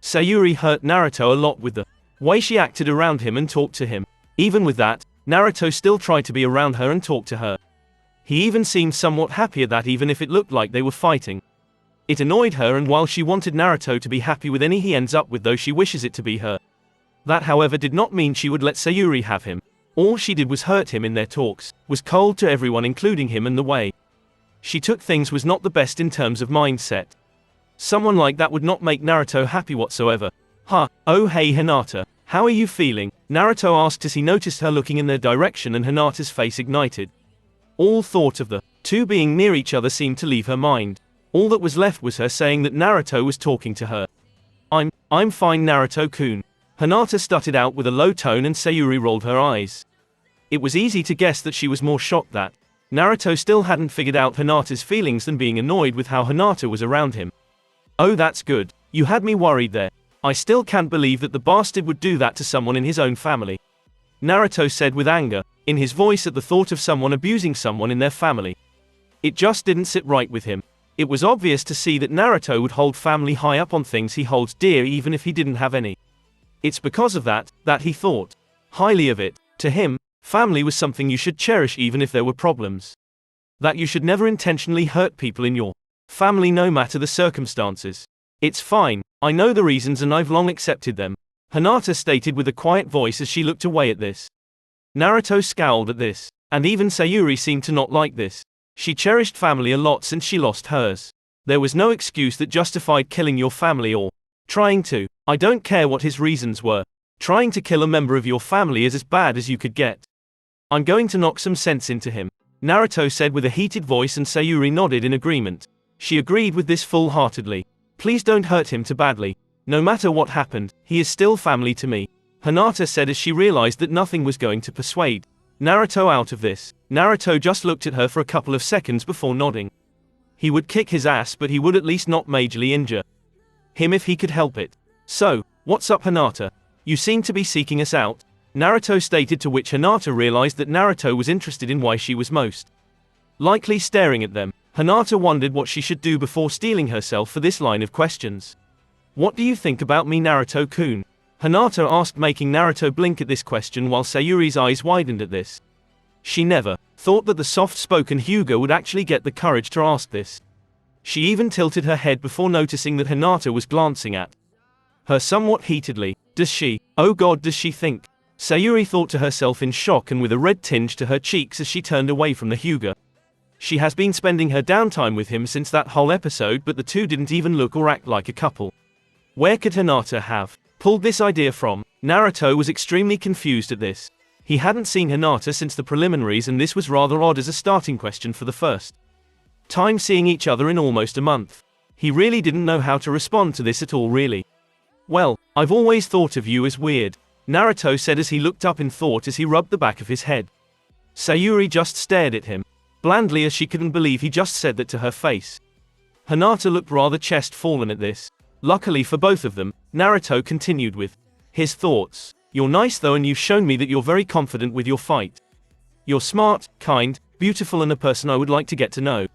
Sayuri hurt Naruto a lot with the way she acted around him and talked to him. Even with that, Naruto still tried to be around her and talk to her. He even seemed somewhat happy at that, even if it looked like they were fighting. It annoyed her, and while she wanted Naruto to be happy with any he ends up with, though she wishes it to be her, that however did not mean she would let Sayuri have him. All she did was hurt him in their talks, was cold to everyone including him, and the way she took things was not the best in terms of mindset. Someone like that would not make Naruto happy whatsoever. Oh hey Hinata, how are you feeling? Naruto asked as he noticed her looking in their direction, and Hinata's face ignited. All thought of the two being near each other seemed to leave her mind. All that was left was her saying that Naruto was talking to her. I'm fine Naruto-kun. Hinata stuttered out with a low tone, and Sayuri rolled her eyes. It was easy to guess that she was more shocked that Naruto still hadn't figured out Hinata's feelings than being annoyed with how Hinata was around him. Oh, that's good. You had me worried there. I still can't believe that the bastard would do that to someone in his own family, Naruto said with anger in his voice at the thought of someone abusing someone in their family. It just didn't sit right with him. It was obvious to see that Naruto would hold family high up on things he holds dear even if he didn't have any. It's because of that he thought highly of it. To him, family was something you should cherish even if there were problems. That you should never intentionally hurt people in your family no matter the circumstances. It's fine, I know the reasons and I've long accepted them, Hinata stated with a quiet voice as she looked away at this. Naruto scowled at this, and even Sayuri seemed to not like this. She cherished family a lot since she lost hers. There was no excuse that justified killing your family or trying to. I don't care what his reasons were. Trying to kill a member of your family is as bad as you could get. I'm going to knock some sense into him, Naruto said with a heated voice, and Sayuri nodded in agreement. She agreed with this full-heartedly. Please don't hurt him too badly. No matter what happened, he is still family to me, Hinata said as she realized that nothing was going to persuade Naruto out of this. Naruto just looked at her for a couple of seconds before nodding. He would kick his ass, but he would at least not majorly injure him if he could help it. So, what's up Hinata? You seem to be seeking us out, Naruto stated, to which Hinata realized that Naruto was interested in why she was most likely staring at them. Hinata wondered what she should do before steeling herself for this line of questions. What do you think about me Naruto-kun? Hinata asked, making Naruto blink at this question while Sayuri's eyes widened at this. She never thought that the soft-spoken Hyuga would actually get the courage to ask this. She even tilted her head before noticing that Hinata was glancing at her somewhat heatedly. Oh god, does she think Sayuri thought to herself in shock and with a red tinge to her cheeks as she turned away from the Hyuga. She has been spending her downtime with him since that whole episode, but the two didn't even look or act like a couple. Where could Hinata have pulled this idea from? Naruto was extremely confused at this. He hadn't seen Hinata since the preliminaries, and this was rather odd as a starting question for the first time seeing each other in almost a month. He really didn't know how to respond to this at all, really. Well, I've always thought of you as weird, Naruto said as he looked up in thought as he rubbed the back of his head. Sayuri just stared at him blandly as she couldn't believe he just said that to her face. Hinata looked rather chest-fallen at this. Luckily for both of them, Naruto continued with his thoughts. You're nice though, and you've shown me that you're very confident with your fight. You're smart, kind, beautiful, and a person I would like to get to know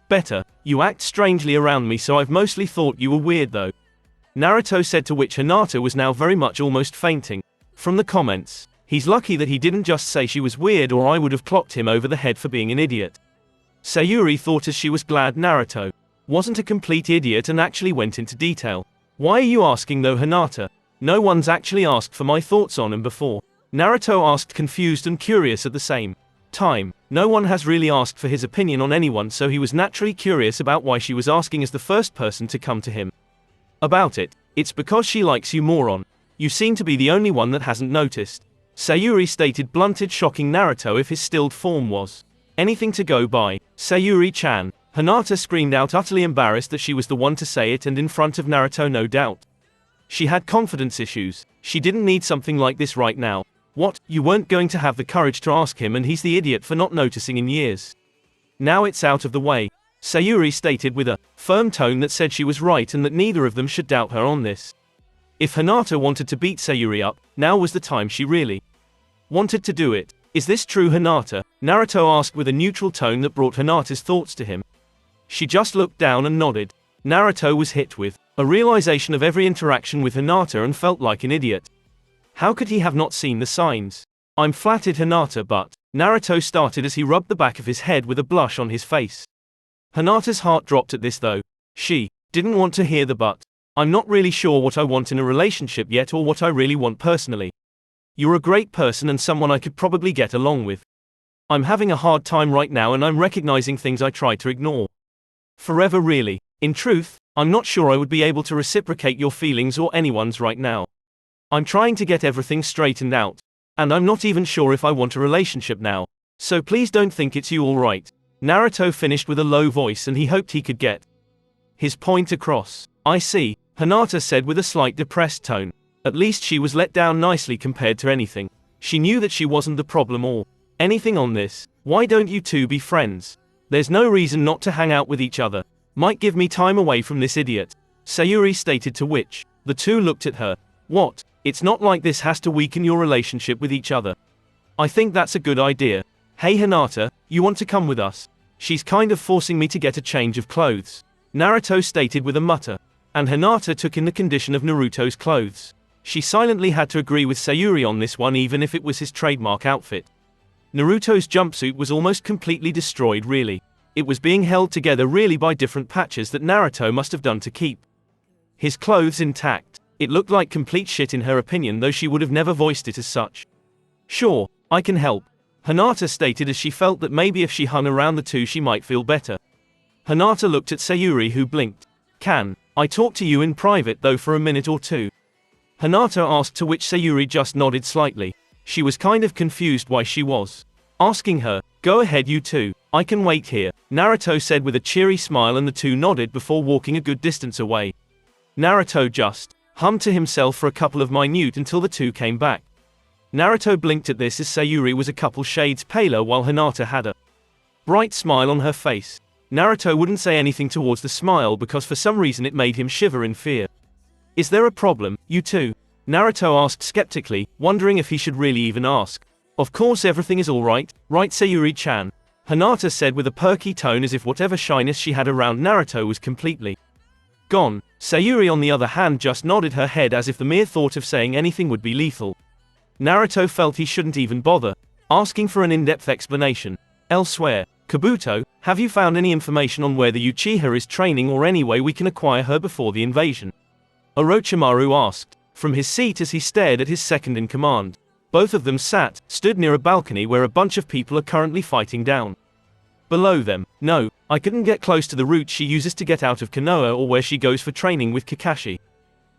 better. You act strangely around me, so I've mostly thought you were weird though, Naruto said, to which Hinata was now very much almost fainting from the comments. He's lucky that he didn't just say she was weird, or I would have clocked him over the head for being an idiot. Sayuri thought as she was glad Naruto wasn't a complete idiot and actually went into detail. Why are you asking though, Hinata? No one's actually asked for my thoughts on him before, Naruto asked, confused and curious at the same time. No one has really asked for his opinion on anyone, so he was naturally curious about why she was asking as the first person to come to him about it. It's because she likes you, moron. You seem to be the only one that hasn't noticed, Sayuri stated, blunted, shocking Naruto if his stilled form was anything to go by. Sayuri-chan. Hinata screamed out, utterly embarrassed that she was the one to say it, and in front of Naruto, no doubt. She had confidence issues. She didn't need something like this right now. What, you weren't going to have the courage to ask him, and he's the idiot for not noticing in years? Now it's out of the way, Sayuri stated with a firm tone that said she was right and that neither of them should doubt her on this. If Hinata wanted to beat Sayuri up, now was the time she really wanted to do it. Is this true, Hinata? Naruto asked with a neutral tone that brought Hinata's thoughts to him. She just looked down and nodded. Naruto was hit with a realization of every interaction with Hinata and felt like an idiot. How could he have not seen the signs? I'm flattered, Hinata, but Naruto started as he rubbed the back of his head with a blush on his face. Hinata's heart dropped at this though. She didn't want to hear the but. I'm not really sure what I want in a relationship yet, or what I really want personally. You're a great person and someone I could probably get along with. I'm having a hard time right now, and I'm recognizing things I tried to ignore forever, really. In truth, I'm not sure I would be able to reciprocate your feelings or anyone's right now. I'm trying to get everything straightened out, and I'm not even sure if I want a relationship now. So please don't think it's you, alright? Naruto finished with a low voice, and he hoped he could get his point across. I see, Hinata said with a slight depressed tone. At least she was let down nicely compared to anything. She knew that she wasn't the problem or anything on this. Why don't you two be friends? There's no reason not to hang out with each other. Might give me time away from this idiot, Sayuri stated, to which the two looked at her. What? It's not like this has to weaken your relationship with each other. I think that's a good idea. Hey Hinata, you want to come with us? She's kind of forcing me to get a change of clothes, Naruto stated with a mutter. And Hinata took in the condition of Naruto's clothes. She silently had to agree with Sayuri on this one, even if it was his trademark outfit. Naruto's jumpsuit was almost completely destroyed, really. It was being held together really by different patches that Naruto must have done to keep his clothes intact. It looked like complete shit in her opinion, though she would have never voiced it as such. Sure, I can help, Hinata stated as she felt that maybe if she hung around the two she might feel better. Hinata looked at Sayuri, who blinked. Can I talk to you in private though for a minute or two? Hinata asked, to which Sayuri just nodded slightly. She was kind of confused why she was asking her. Go ahead, you two. I can wait here, Naruto said with a cheery smile, and the two nodded before walking a good distance away. Naruto just hummed to himself for a couple of minutes until the two came back. Naruto blinked at this as Sayuri was a couple shades paler while Hinata had a bright smile on her face. Naruto wouldn't say anything towards the smile because for some reason it made him shiver in fear. Is there a problem, you two? Naruto asked skeptically, wondering if he should really even ask. Of course everything is alright, right Sayuri-chan? Hinata said with a perky tone, as if whatever shyness she had around Naruto was completely gone. Sayuri on the other hand just nodded her head as if the mere thought of saying anything would be lethal. Naruto felt he shouldn't even bother asking for an in-depth explanation. Elsewhere, Kabuto, have you found any information on where the Uchiha is training, or any way we can acquire her before the invasion? Orochimaru asked from his seat as he stared at his second in command. Both of them stood near a balcony where a bunch of people are currently fighting down below them. No, I couldn't get close to the route she uses to get out of Konoha or where she goes for training with Kakashi.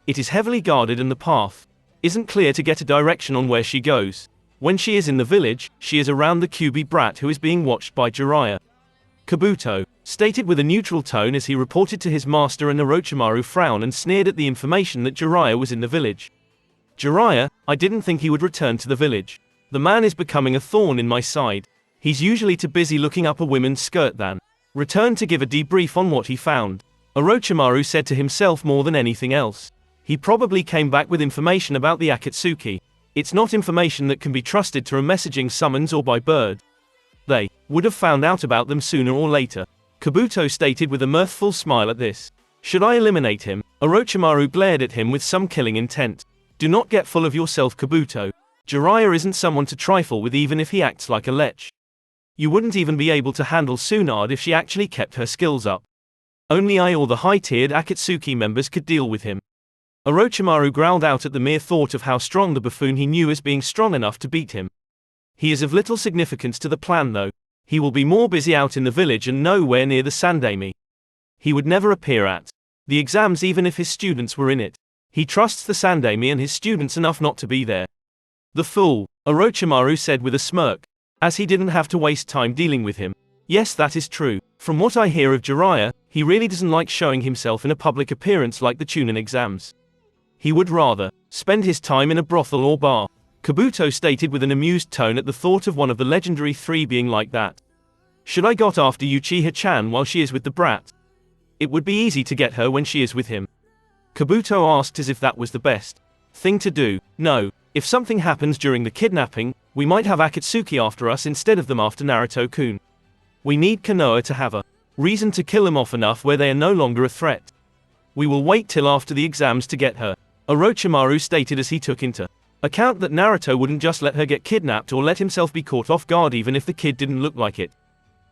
It is heavily guarded and the path isn't clear to get a direction on where she goes. When she is in the village, she is around the Kyuubi brat who is being watched by Jiraiya. Kabuto stated with a neutral tone as he reported to his master, and Orochimaru frowned and sneered at the information that Jiraiya was in the village. Jiraiya, I didn't think he would return to the village. The man is becoming a thorn in my side. He's usually too busy looking up a women's skirt than return to give a debrief on what he found. Orochimaru said to himself more than anything else. He probably came back with information about the Akatsuki. It's not information that can be trusted through a messaging summons or by bird. They would have found out about them sooner or later. Kabuto stated with a mirthful smile at this. Should I eliminate him? Orochimaru glared at him with some killing intent. Do not get full of yourself, Kabuto. Jiraiya isn't someone to trifle with even if he acts like a lech. You wouldn't even be able to handle Tsunade if she actually kept her skills up. Only I or the high-tiered Akatsuki members could deal with him. Orochimaru growled out at the mere thought of how strong the buffoon he knew as being strong enough to beat him. He is of little significance to the plan though. He will be more busy out in the village and nowhere near the Sandemi. He would never appear at the exams even if his students were in it. He trusts the Sandemi and his students enough not to be there. The fool, Orochimaru said with a smirk, as he didn't have to waste time dealing with him. Yes, that is true. From what I hear of Jiraiya, he really doesn't like showing himself in a public appearance like the Chunnin exams. He would rather spend his time in a brothel or bar. Kabuto stated with an amused tone at the thought of one of the legendary three being like that. Should I got after Uchiha-chan while she is with the brat? It would be easy to get her when she is with him. Kabuto asked as if that was the best thing to do. No, if something happens during the kidnapping, we might have Akatsuki after us instead of them after Naruto-kun. We need Konoha to have a reason to kill them off enough where they are no longer a threat. We will wait till after the exams to get her. Orochimaru stated as he took into account that Naruto wouldn't just let her get kidnapped or let himself be caught off guard even if the kid didn't look like it.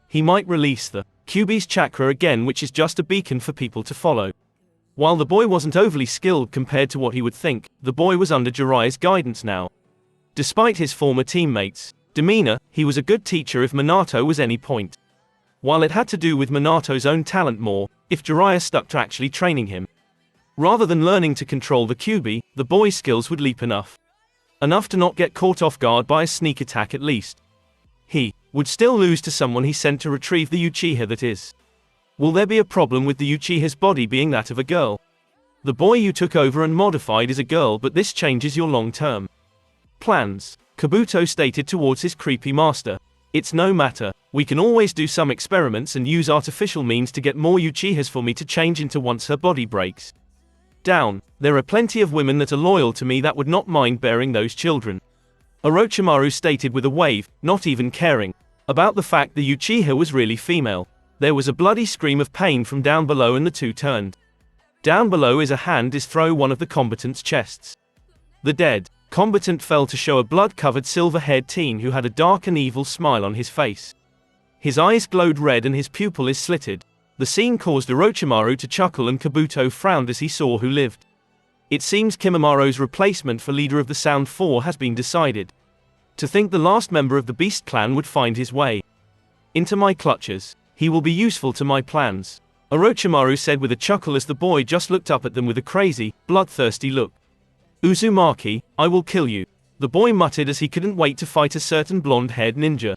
He might release the Kyuubi's chakra again, which is just a beacon for people to follow. While the boy wasn't overly skilled compared to what he would think, the boy was under Jiraiya's guidance now. Despite his former teammates' demeanor, he was a good teacher if Minato was any point. While it had to do with Minato's own talent more, if Jiraiya stuck to actually training him, rather than learning to control the Kyuubi, the boy's skills would leap enough to not get caught off guard by a sneak attack at least. He would still lose to someone he sent to retrieve the Uchiha that is. Will there be a problem with the Uchiha's body being that of a girl? The boy you took over and modified is a girl, but this changes your long-term plans, Kabuto stated towards his creepy master. It's no matter, we can always do some experiments and use artificial means to get more Uchihas for me to change into once her body breaks down. There are plenty of women that are loyal to me that would not mind bearing those children. Orochimaru stated with a wave, not even caring about the fact the Uchiha was really female. There was a bloody scream of pain from down below and the two turned. Down below is a hand is through one of the combatant's chests. The dead combatant fell to show a blood-covered silver-haired teen who had a dark and evil smile on his face. His eyes glowed red and his pupil is slitted. The scene caused Orochimaru to chuckle and Kabuto frowned as he saw who lived. It seems Kimamaro's replacement for leader of the Sound Four has been decided. To think the last member of the Beast clan would find his way into my clutches. He will be useful to my plans, Orochimaru said with a chuckle as the boy just looked up at them with a crazy, bloodthirsty look. Uzumaki, I will kill you, the boy muttered as he couldn't wait to fight a certain blonde-haired ninja.